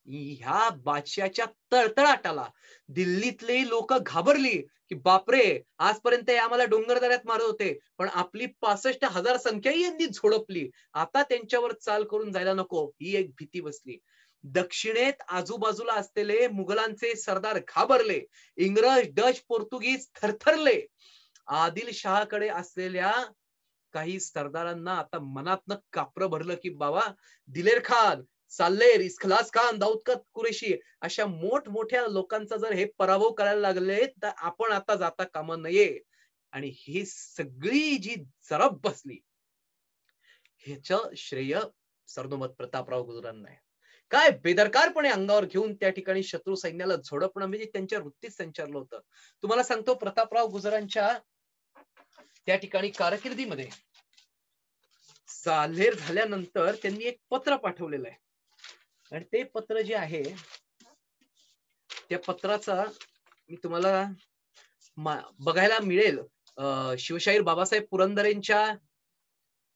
ह्या बादशाच्या तळतळाटाला दिल्लीतले लोक घाबरली की बापरे, आजपर्यंत आम्हाला डोंगरदऱ्यात मारत होते, पण आपली 65,000 संख्याही यांनी झोडपली, आता त्यांच्यावर चाल करून जायला नको, ही एक भीती बसली. दक्षिणेत आजूबाजूला असलेले मुघलांचे सरदार घाबरले, इंग्रज, डच, पोर्तुगीज थरथरले. आदिलशहाकडे असलेल्या काही सरदारांना आता मनातनं कापरं भरलं की बाबा, दिलेर खान, साल्हेर, इस्खलास खान, दाऊद कुरेशी अशा मोठमोठ्या लोकांचा जर हे पराभव करायला लागले तर आपण आता जाता कामा नये. आणि ही सगळी जी जरब बसली, ह्याचं श्रेय सरनोबत प्रतापराव गुजरांना आहे. काय बेदरकारपणे अंगावर घेऊन त्या ठिकाणी शत्रू सैन्याला झोडपणं म्हणजे त्यांच्या वृत्तीत संचारलं होतं. तुम्हाला सांगतो, प्रतापराव गुजरांच्या त्या ठिकाणी कारकिर्दीमध्ये साल्हेर झाल्यानंतर त्यांनी एक पत्र पाठवलेलं आहे आणि ते पत्र जे आहे त्या पत्राचा मी तुम्हाला बघायला मिळेल. शिवशाहीर बाबासाहेब पुरंदरेंच्या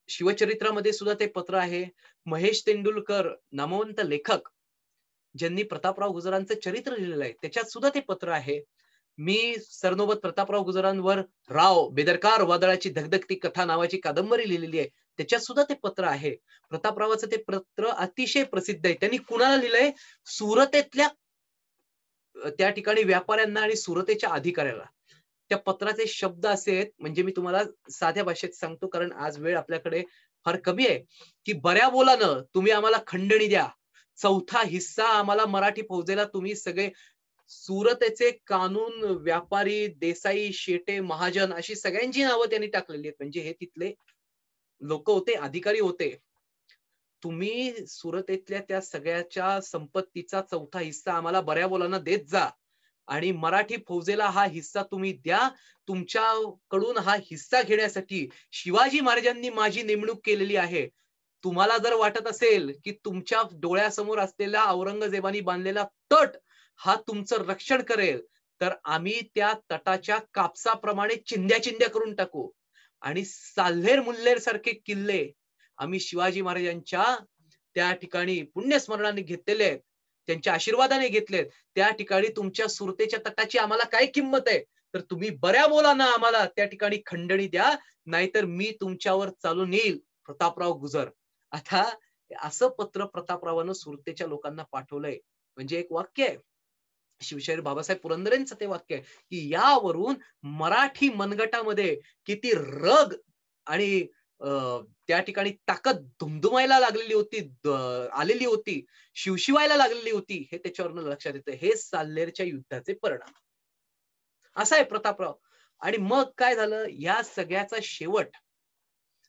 शिवचरित्रामध्ये सुद्धा ते पत्र आहे. महेश तेंडुलकर नामवंत लेखक ज्यांनी प्रतापराव गुजरांचं चरित्र लिहिलेलं आहे त्याच्यात सुद्धा ते पत्र आहे. मी सरनोबत प्रतापराव गुजरांवर राव बेदरकार वादळाची धगधगती कथा नावाची कादंबरी लिहिलेली आहे, त्याच्यात सुद्धा ते पत्र आहे. प्रतापरावाचं ते पत्र अतिशय प्रसिद्ध आहे. त्यांनी कुणाला लिहिलंय? सुरतेतल्या त्या ठिकाणी व्यापाऱ्यांना आणि सुरतेच्या अधिकाऱ्याला. त्या पत्राचे शब्द असे आहेत, म्हणजे मी तुम्हाला साध्या भाषेत सांगतो कारण आज वेळ आपल्याकडे फार कमी आहे, की बऱ्या बोलानं तुम्ही आम्हाला खंडणी द्या, चौथा हिस्सा आम्हाला मराठी फौजेला तुम्ही सगळे. सुरतेचे कानून व्यापारी, देसाई, शेटे, महाजन अशी सगळ्यांची नावं त्यांनी टाकलेली आहेत, म्हणजे हे तिथले लोक होते, अधिकारी होते. तुम्ही सुरतेतल्या त्या सगळ्याच्या संपत्तीचा चौथा हिस्सा आम्हाला बऱ्या बोलानं देत जा आणि मराठी फौजेला हा हिस्सा तुम्ही द्या. तुमच्याकडून हा हिस्सा घेण्यासाठी शिवाजी महाराजांनी माझी नेमणूक केलेली आहे. तुम्हाला जर वाटत असेल की तुमच्या डोळ्यासमोर असलेला औरंगजेबानी बांधलेला तट हा तुमचं रक्षण करेल, तर आम्ही त्या तटाच्या कापसाप्रमाणे चिंध्या चिंध्या करून टाकू आणि साल्हेर मुल्हेर सारखे किल्ले आम्ही शिवाजी महाराजांच्या त्या ठिकाणी पुण्यस्मरणाने घेतलेले आहेत, त्यांच्या आशीर्वादाने घेतलेत. त्या ठिकाणी तुमच्या सुरतेच्या तटाची आम्हाला काय किंमत आहे, तर तुम्ही बऱ्या बोलानं आम्हाला त्या ठिकाणी खंडणी द्या, नाहीतर मी तुमच्यावर चालून येईल. प्रतापराव गुजर. आता असं पत्र प्रतापरावानं सुरतेच्या लोकांना पाठवलंय, म्हणजे एक वाक्य आहे, शिवशाहीर बाबासाहेब पुरंदरेंचं ते वाक्य आहे की यावरून मराठी मनगटामध्ये किती रग आणि त्या ठिकाणी ताकद धुमधुमायला लागलेली होती, आलेली होती, शिवशिवायला लागलेली होती, हे त्याच्यावरनं लक्षात येतं. हे साल्हेरच्या युद्धाचे परिणाम. असा आहे प्रतापराव. आणि मग काय झालं, या सगळ्याचा शेवट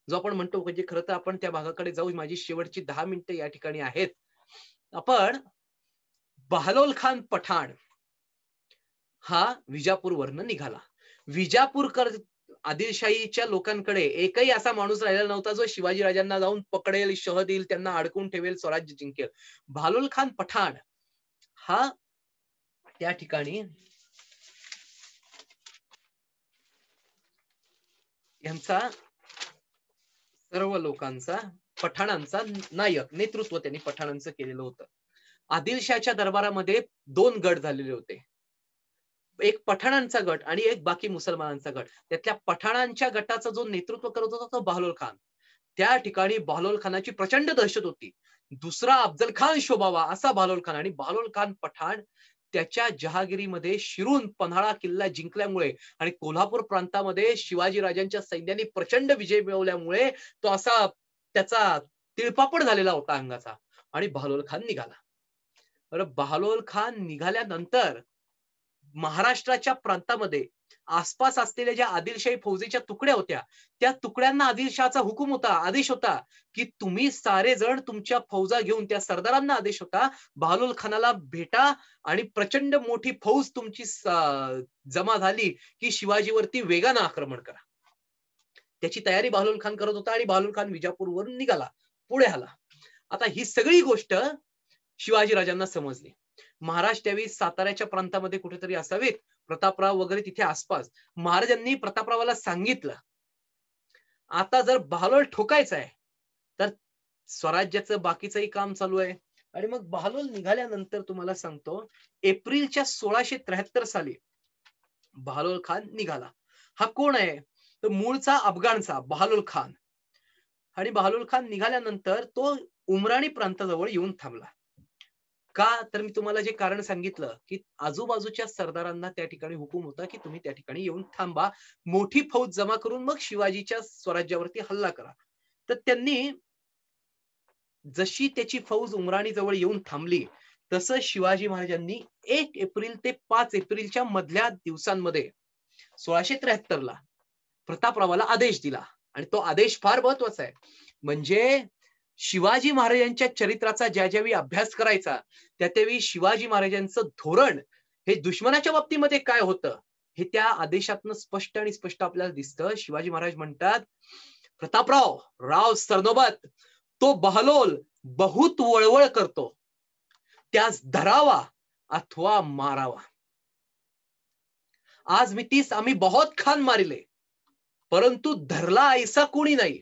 जो आपण म्हणतो, म्हणजे खरं तर आपण त्या भागाकडे जाऊ, माझी शेवटची 10 मिनिटं या ठिकाणी आहेत. आपण बहलोल खान पठाण हा विजापूरवरनं निघाला. विजापूरकर आदिलशाहीच्या लोकांकडे एकही असा माणूस राहिलेला नव्हता जो शिवाजी राजांना जाऊन पकडेल, शह देईल, त्यांना अडकून ठेवेल, स्वराज्य जिंकेल. बहलोल खान पठाण हा त्या ठिकाणी यांचा सर्व लोकांचा, पठाणांचा नायक, नेतृत्व त्यांनी पठाणांचं केलेलं होतं. आदिलशाहच्या दरबारामध्ये 2 गट झालेले होते, एक पठाणांचा गट आणि एक बाकी मुसलमानांचा गट. त्यातल्या पठाणांच्या गटाचा जो नेतृत्व करत होता तो बहलोल खान. त्या ठिकाणी बहलोल खानाची प्रचंड दहशत होती. दुसरा अफजल खान शोभावा असा बहलोल खान, आणि बहलोल खान पठाण त्याच्या जहागिरीमध्ये शिरून पन्हाळा किल्ला जिंकल्यामुळे आणि कोल्हापूर प्रांतामध्ये शिवाजी राजांच्या सैन्याने प्रचंड विजय मिळवल्यामुळे तो असा त्याचा तिळपापड झालेला होता अंगाचा, आणि बहलोल खान निघाला. बरं, बहलोल खान निघाल्यानंतर महाराष्ट्राच्या प्रांतामध्ये आसपास असलेल्या ज्या आदिलशाही फौजेच्या तुकड्या होत्या, त्या तुकड्यांना आदिलशहाचा हुकूम होता, आदेश होता की तुम्ही सारे जण तुमच्या फौजा घेऊन, त्या सरदारांना आदेश होता, बहलोल खानाला भेटा आणि प्रचंड मोठी फौज तुमची जमा झाली की शिवाजीवरती वेगानं आक्रमण करा. त्याची तयारी बहलोल खान करत होता आणि बहलोल खान विजापूरवरून निघाला, पुढे आला. आता ही सगळी गोष्ट शिवाजीराजांना समजली. महाराज त्यावेळी साताऱ्याच्या प्रांतामध्ये कुठेतरी असावेत, प्रतापराव वगैरे तिथे आसपास. महाराजांनी प्रतापरावाला सांगितलं, आता जर बहलोल ठोकायचं आहे तर स्वराज्याचं बाकीचंही काम चालू आहे. आणि मग बहलोल निघाल्यानंतर तुम्हाला सांगतो, एप्रिलच्या 1673 साली बहलोल खान निघाला. हा कोण आहे? तर मूळचा अफगाणचा बहलोल खान. आणि बहलोल खान निघाल्यानंतर तो उमराणी प्रांताजवळ येऊन थांबला. का? तर मी तुम्हाला जे कारण सांगितलं की आजूबाजूच्या सरदारांना त्या ठिकाणी हुकूम होता की तुम्ही त्या ठिकाणी येऊन थांबा, मोठी फौज जमा करून मग शिवाजीच्या स्वराज्यावरती हल्ला करा. तर त्यांनी जशी त्याची फौज उमराणी जवळ येऊन थांबली, तसं शिवाजी महाराजांनी 1 एप्रिल ते 5 एप्रिलच्या मधल्या दिवसांमध्ये 1673 ला प्रतापरावाला आदेश दिला. आणि तो आदेश फार महत्वाचा आहे. म्हणजे शिवाजी महाराजांच्या चरित्राचा ज्यावेळी अभ्यास करायचा, त्यावेळी शिवाजी महाराजांचं धोरण हे दुश्मनाच्या बाबतीमध्ये काय होतं हे त्या आदेशातनं स्पष्ट आणि स्पष्ट आपल्याला दिसतं. शिवाजी महाराज म्हणतात, प्रतापराव राव सरनोबत तो बहलोल बहुत वळवळ करतो, त्यास धरावा अथवा मारावा. आज मितीस आम्ही बहुत खान मारिले, परंतु धरला ऐसा कोणी नाही.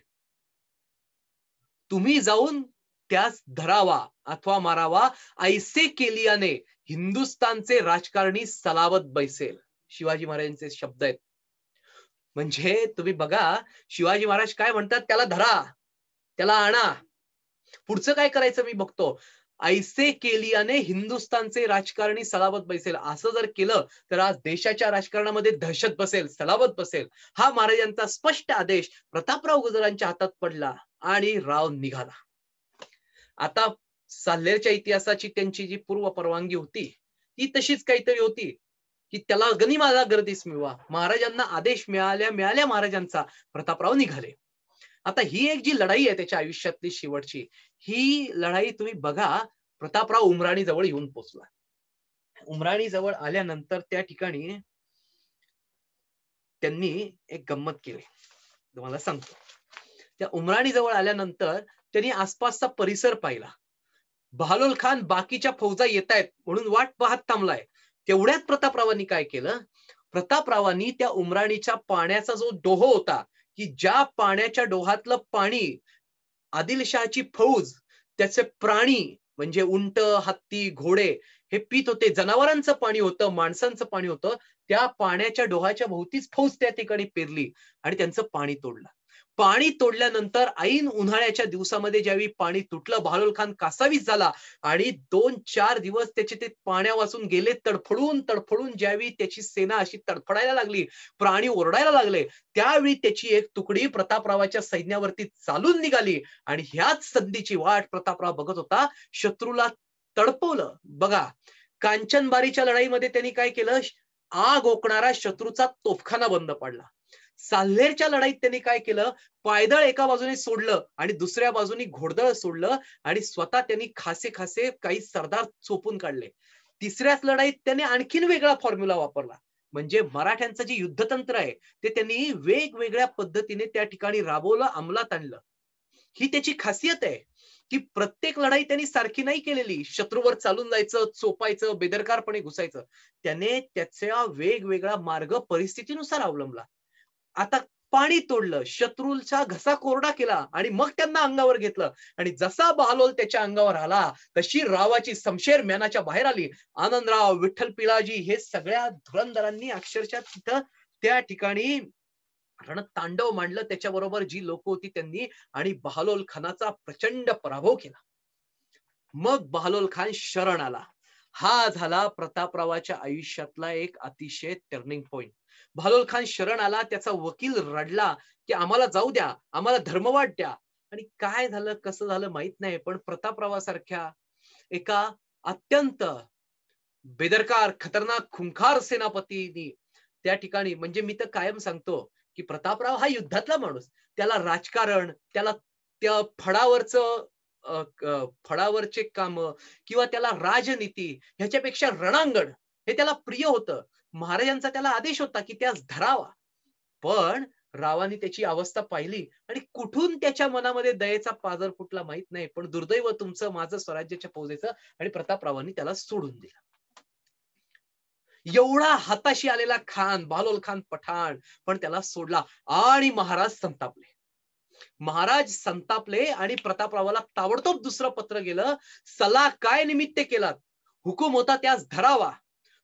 तुम्ही जाऊन त्यास धरावा अथवा मारावा, ऐसे केलियाने हिंदुस्थानचे राजकारणी सलावत बैसेल. शिवाजी महाराजांचे शब्द आहेत. म्हणजे तुम्ही बघा, शिवाजी महाराज काय म्हणतात, त्याला धरा, त्याला आणा, पुढचं काय करायचं मी बघतो. ऐसे केलियाने हिंदुस्थानचे राजकारणी सलावत बैसेल. असं जर केलं तर आज देशाच्या राजकारणामध्ये दहशत बसेल, सलावत बसेल. हा महाराजांचा स्पष्ट आदेश प्रतापराव गुजरांच्या हातात पडला आणि राव निघाला. आता साल्हेरच्या इतिहासाची त्यांची जी पूर्व परवानगी होती ती तशीच काहीतरी होती की त्याला गनिमाला गर्दीस मिळवा. महाराजांना आदेश मिळाल्या महाराजांचा, प्रतापराव निघाले. आता ही एक जी लढाई आहे त्याच्या आयुष्यातली शेवटची, ही लढाई तुम्ही बघा, प्रतापराव उमराणी जवळ येऊन पोहोचला. उमराणी जवळ आल्यानंतर त्या ठिकाणी त्यांनी एक गंमत केली, तुम्हाला सांगतो. त्या उमराणी जवळ आल्यानंतर त्यांनी आसपासचा परिसर पाहिला. बहलोल खान बाकीच्या फौजा येत आहेत म्हणून वाट पाहत थांबलाय. तेवढ्यात प्रतापरावांनी काय केलं, प्रतापरावांनी त्या उमराणीच्या पाण्याचा जो डोह होता, की ज्या पाण्याच्या डोहातलं पाणी आदिलशहाची फौज, त्याचे प्राणी म्हणजे उंट, हत्ती, घोडे हे पित होते, जनावरांचं पाणी होतं, माणसांचं पाणी होतं, त्या पाण्याच्या डोहाच्या भोवतीच फौज त्या ठिकाणी पेरली आणि त्यांचं पाणी तोडलं. पाणी तोडल्यानंतर ऐन उन्हाळ्याच्या दिवसामध्ये ज्यावेळी पाणी तुटलं, बहलोल खान कासावीस झाला आणि 2-4 दिवस त्याचे ते पाण्या वाचून गेले. तडफडून तडफडून ज्यावेळी त्याची सेना अशी तडफडायला लागली, प्राणी ओरडायला लागले, त्यावेळी त्याची एक तुकडी प्रतापरावाच्या सैन्यावरती चालून निघाली. आणि ह्याच संधीची वाट प्रतापराव बघत होता. शत्रूला तडपवलं. बघा, कांचनबारीच्या लढाईमध्ये त्यांनी काय केलं, आग ओकणारा शत्रूचा तोफखाना बंद पडला. साल्हेरच्या लढाईत त्यांनी काय केलं, पायदळ एका बाजूने सोडलं आणि दुसऱ्या बाजूनी घोडदळ सोडलं आणि स्वतः त्यांनी खासे काही सरदार चोपून काढले. तिसऱ्याच लढाईत त्यांनी आणखीन वेगळा फॉर्म्युला वापरला. म्हणजे मराठ्यांचं जे युद्धतंत्र आहे ते त्यांनी वेगवेगळ्या पद्धतीने त्या ठिकाणी राबवलं, अंमलात आणलं. ही त्याची खासियत आहे की प्रत्येक लढाई त्यांनी सारखी नाही केलेली. शत्रूवर चालून जायचं, चोपायचं, बेदरकारपणे घुसायचं. त्याने त्याचा वेगवेगळा मार्ग परिस्थितीनुसार अवलंबला. आता पाणी तोडलं, शत्रूचा घसा कोरडा केला आणि मग त्यांना अंगावर घेतलं. आणि जसा बहलोल त्याच्या अंगावर आला तशी रावाची समशेर म्यानाच्या बाहेर आली. आनंदराव, विठ्ठल पिलाजी हे सगळ्या धुरंधरांनी अक्षरशः तिथं त्या ठिकाणी रणतांडव मांडलं, त्याच्याबरोबर जी लोक होती त्यांनी, आणि बहालोल खानाचा प्रचंड पराभव केला. मग बहालोल खान शरण आला. हा झाला प्रतापरावाच्या आयुष्यातला एक अतिशय टर्निंग पॉइंट. बहालोल खान शरण आला, त्याचा वकील रडला की आम्हाला जाऊ द्या, आम्हाला धर्मवाट द्या. आणि काय झालं कसं झालं माहित नाही, पण प्रतापरावासारख्या एका अत्यंत बेदरकार, खतरनाक, खुंखार सेनापतीनी त्या ठिकाणी, म्हणजे मी तर कायम सांगतो की प्रतापराव हा युद्धातला माणूस, त्याला राजकारण, त्याला त्या फळावरचे काम किंवा त्याला राजनीती ह्याच्यापेक्षा रणांगण हे त्याला प्रिय होतं. महाराजांचा त्याला आदेश होता की त्यास धरावा. पण रावानी त्याची अवस्था पाहिली आणि कुठून त्याच्या मनामध्ये दयेचा पाझर फुटला माहित नाही, पण दुर्दैव तुमचं माझं स्वराज्याच्या फौजेचं, आणि प्रतापरावांनी त्याला सोडून दिलं. एवढा हाताशी आलेला खान, बहालोल खान पठाण, पण त्याला सोडला. आणि महाराज संतापले. महाराज संतापले आणि प्रतापरावाला ताबडतोब दुसरं पत्र गेलं. सल्ला काय निमित्त केलात? हुकूम होता त्यास धरावा.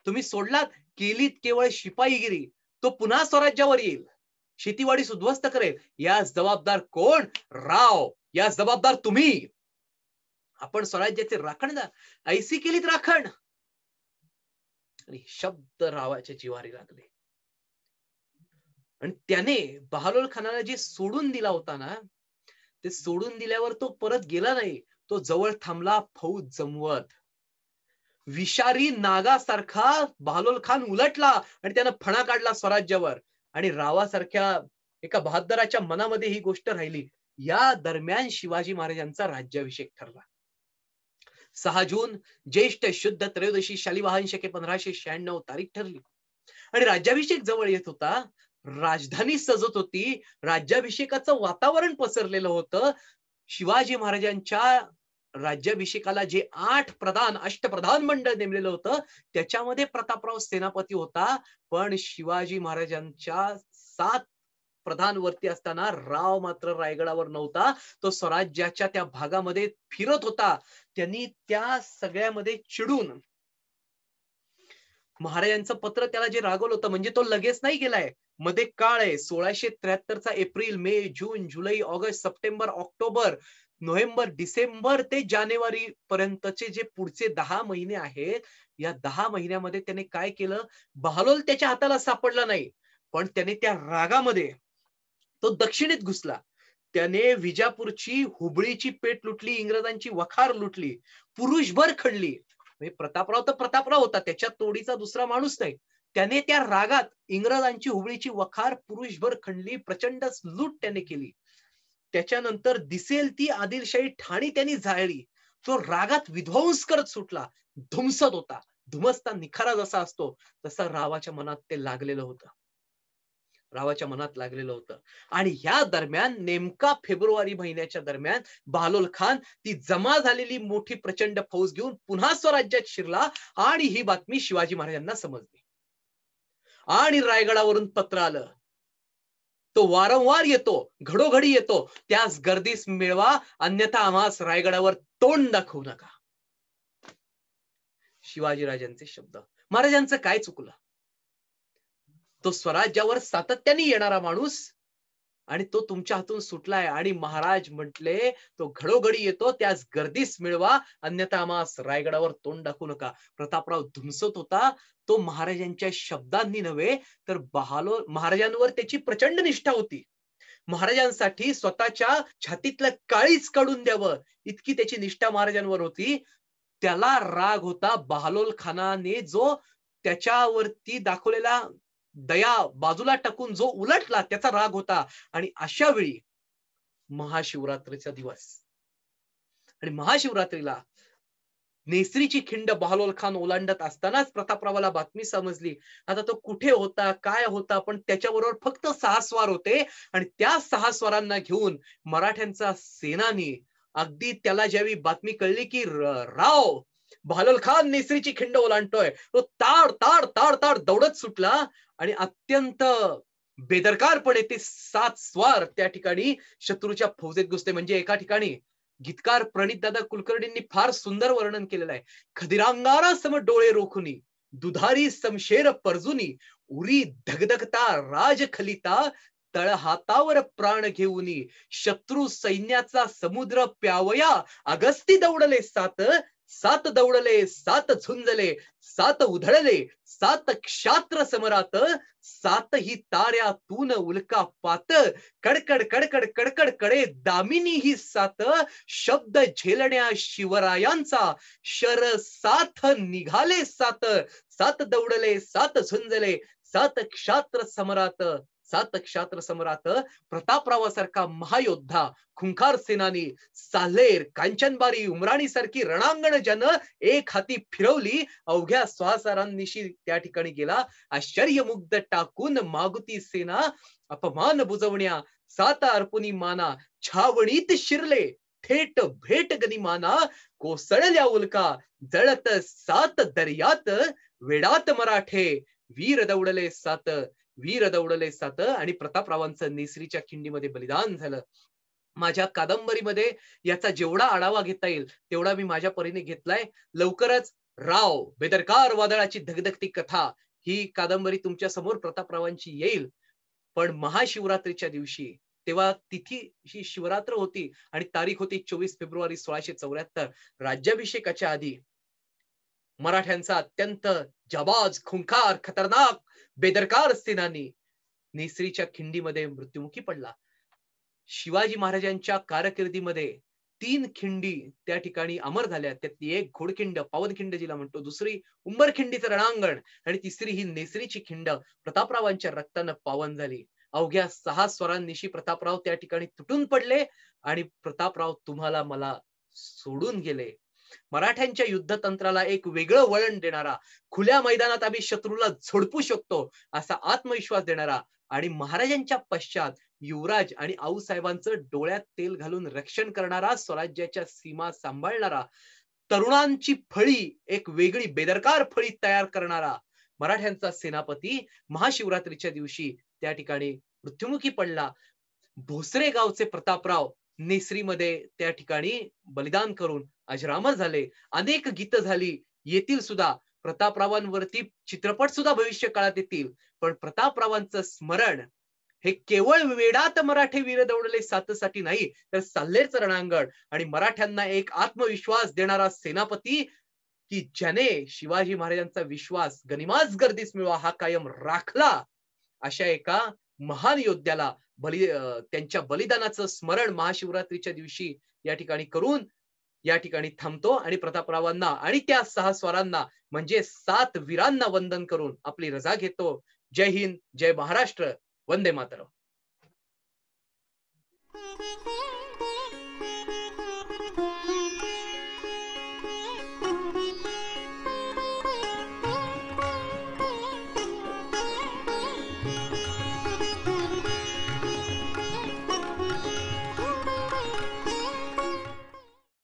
तुम्ही सोडलात, केलीत केवळ शिपाईगिरी. तो पुन्हा स्वराज्यावर येईल, शेतीवाडी उद्ध्वस्त करेल. यास जबाबदार कोण? राव. यास जबाबदार तुम्ही. आपण स्वराज्याचे राखणदार, ऐसी केलीत राखण. आणि शब्द रावाच्या जिवारी लागले. आणि त्याने बहालोल खानाला जे सोडून दिला होता ना, ते सोडून दिल्यावर तो परत गेला नाही. तो जवळ थांबला, फौज जमवत. विषारी नागासारखा बहालोल खान उलटला आणि त्यानं फणा काढला स्वराज्यावर. आणि रावासारख्या एका बहादराच्या मनामध्ये ही गोष्ट राहिली. या दरम्यान शिवाजी महाराजांचा राज्याभिषेक ठरला. 6 जून ज्येष्ठ शुद्ध त्रयोदशी शालिवाहन शके 1596 तारीख ठरली. आणि राज्याभिषेक जवळ येत होता. राजधानी सजत होती. राज्याभिषेकाचं वातावरण पसरलेलं होतं. शिवाजी महाराजांच्या राज्याभिषेकाला जे 8 अष्टप्रधान मंडळ नेमलेलं होतं, त्याच्यामध्ये प्रतापराव सेनापती होता. पण शिवाजी महाराजांच्या 7 प्रधान वरती असताना राव मात्र रायगडावर नव्हता. तो स्वराज्याच्या त्या भागामध्ये फिरत होता. त्यांनी त्या सगळ्यामध्ये चिडून महाराजांचं पत्र त्याला जे रागवलं होतं, म्हणजे तो लगेच नाही गेलाय, मध्ये काळ आहे. 1673 एप्रिल, मे, जून, जुलै, August, September, October, November, December ते जानेवारी पर्यंतचे जे पुढचे 10 महिने आहेत, या 10 महिन्यामध्ये त्याने काय केलं? बहालोल त्याच्या हाताला सापडला नाही, पण त्याने त्या रागामध्ये तो दक्षिणेत घुसला. त्याने विजापूरची, हुबळीची पेठ लुटली, इंग्रजांची वखार लुटली, पुरुषभर खणली. म्हणजे प्रतापराव तर प्रतापराव होता, त्याच्या तोडीचा दुसरा माणूस नाही. त्याने त्या रागात इंग्रजांची, हुबळीची वखार पुरुषभर खणली, प्रचंड लूट त्याने केली. त्याच्यानंतर दिसेल ती आदिलशाही ठाणी त्यांनी जाळली. तो रागात विध्वंस करत सुटला, धुमसत होता. धुमसता निखारा जसा असतो तसा रावाच्या मनात ते लागलेलं होतं. रावाच्या मनात लागलेलं होतं. आणि ह्या दरम्यान, नेमका फेब्रुवारी महिन्याच्या दरम्यान, बहालोल खान ती जमा झालेली मोठी प्रचंड फौज घेऊन पुन्हा स्वराज्यात शिरला. आणि ही बातमी शिवाजी महाराजांना समजली. आणि रायगडावरून पत्र आलं. तो वारंवार येतो, घडोघडी येतो, त्यास गर्दीस मिळवा, अन्यथा आम्हास रायगडावर तोंड दाखवू नका. शिवाजीराजांचे शब्द. महाराजांचं काय चुकलं? तो स्वराज्यावर सातत्याने येणारा माणूस, आणि तो तुमच्या हातून सुटलाय. आणि महाराज म्हटले, तो घडोघडी येतो, त्यास गर्दीस मिळवा, अन्यथा आम्हास रायगडावर तोंड दाखवू नका. प्रतापराव धुमसत होता. तो महाराजांच्या शब्दांनी नव्हे, तर बहालोल महाराजांवर त्याची प्रचंड निष्ठा होती. महाराजांसाठी स्वतःच्या छातीतलं काळीच काढून द्यावं, इतकी त्याची निष्ठा महाराजांवर होती. त्याला राग होता बहालोल खानाने जो त्याच्यावरती दाखवलेला दया बाजूला टाकून जो उलटला, त्याचा राग होता. आणि अशा वेळी महाशिवरात्रीचा दिवस, आणि महाशिवरात्रीला नेसरीची खिंड बहालोल खान ओलांडत असतानाच प्रतापरावाला बातमी समजली. आता तो कुठे होता, काय होता, पण त्याच्याबरोबर फक्त 6 स्वार होते. आणि त्या 6 स्वारांना घेऊन मराठ्यांचा सेनानी, अगदी त्याला ज्यावेळी बातमी कळली की राव बहालोल खान नेसरीची खिंड ओलांडतोय, तो ताड ताड ताड ताड दौडत सुटला. आणि अत्यंत बेदरकारपणे ते 7 स्वार त्या ठिकाणी शत्रूच्या फौजेत घुसते. म्हणजे एका ठिकाणी गीतकार प्रणितदादा कुलकर्णींनी फार सुंदर वर्णन केलेलं आहे. खदिरांगारा सम डोळे रोखुनी, दुधारी समशेर परजुनी, उरी धगधगता राज खलिता, तळहातावर प्राण घेऊनी शत्रू सैन्याचा समुद्र प्यावया अगस्ती दौडले सात. सात दौडले सात झुंजले सात उधळले सात क्षात्र समरात. सात ही ताऱ्यातून उल्का पात. कडकड कडकड कडकड कडे दामिनी ही सात. शब्द झेलण्या शिवरायांचा शर साथ निघाले सात. सात दौडले सात झुंजले सात क्षात्र समरात. सात क्षात्र सम्राट प्रतापरावासारखा महायोद्धा खुंखार सेनानी साल्हेर कांचनबारी उमराणी सारखी रणांगण ज्यानं एक हाती फिरवली अवघ्या स्वासारांनिशी त्या ठिकाणी गेला. आश्चर्यमुग्ध टाकून मागुती सेना अपमान बुजवण्या सात अर्पुनी माना छावणीत शिरले थेट भेट गनिमाना. कोसळल्या उल्का जळत सात दर्यात वेडात मराठे वीर दौडले सात. वीर दौडले सात आणि प्रतापरावांचं नेसरीच्या खिंडीमध्ये बलिदान झालं. माझ्या कादंबरीमध्ये याचा जेवढा आढावा घेता येईल तेवढा मी माझ्या परीने घेतलाय. लवकरच राव बेदरकार वादळाची धगधगती कथा ही कादंबरी तुमच्या समोर प्रतापरावांची येईल. पण महाशिवरात्रीच्या दिवशी तेव्हा तिथी ही शिवरात्र होती आणि तारीख होती 24 फेब्रुवारी 1674. राज्याभिषेकाच्या आधी मराठ्यांचा अत्यंत जाबाज खुंखार खतरनाक बेदरकार सेनानी नेसरीच्या खिंडीमध्ये मृत्युमुखी पडला. शिवाजी महाराजांच्या कारकिर्दीमध्ये 3 खिंडी त्या ठिकाणी अमर झाल्या. त्यातली एक घोडखिंड पावनखिंड जिला म्हणतो, दुसरी उंबरखिंडीचं रणांगण आणि तिसरी ही नेसरीची खिंड प्रतापरावांच्या रक्तानं पावन झाली. अवघ्या 6 स्वरांनिशी प्रतापराव त्या ठिकाणी तुटून पडले आणि प्रतापराव तुम्हाला मला सोडून गेले. मराठ्यांच्या युद्धतंत्राला एक वेगळं वळण देणारा, खुल्या मैदानात आम्ही शत्रूला झोडपू शकतो असा आत्मविश्वास देणारा आणि महाराजांच्या पश्चात युवराज आणि आऊसाहेबांचं डोळ्यात तेल घालून रक्षण करणारा, स्वराज्याच्या सीमा सांभाळणारा, तरुणांची फळी एक वेगळी बेदरकार फळी तयार करणारा मराठ्यांचा सेनापती महाशिवरात्रीच्या दिवशी त्या ठिकाणी मृत्युमुखी पडला. भोसरे गावचे प्रतापराव नेसरीमध्ये त्या ठिकाणी बलिदान करून अजरामर झाले. अनेक गीत झाली, येतील सुद्धा. प्रतापरावांवरती चित्रपट सुद्धा भविष्य काळात येतील. पण प्रतापरावांचं स्मरण हे केवळ वेडात मराठे वीर दौडले सातसाठी नाही, तर साल्हेरचं रणांगण आणि मराठ्यांना एक आत्मविश्वास देणारा सेनापती की ज्याने शिवाजी महाराजांचा विश्वास गनिमाच गर्दीस मिळवा हा कायम राखला, अशा एका महान योद्ध्याला त्यांच्या बलिदानाचं स्मरण महाशिवरात्रीच्या दिवशी या ठिकाणी करून या ठिकाणी थांबतो आणि प्रतापरावांना आणि त्या 6 स्वरांना म्हणजे 7 वीरांना वंदन करून आपली रजा घेतो. जय हिंद, जय महाराष्ट्र, वंदे मातरम.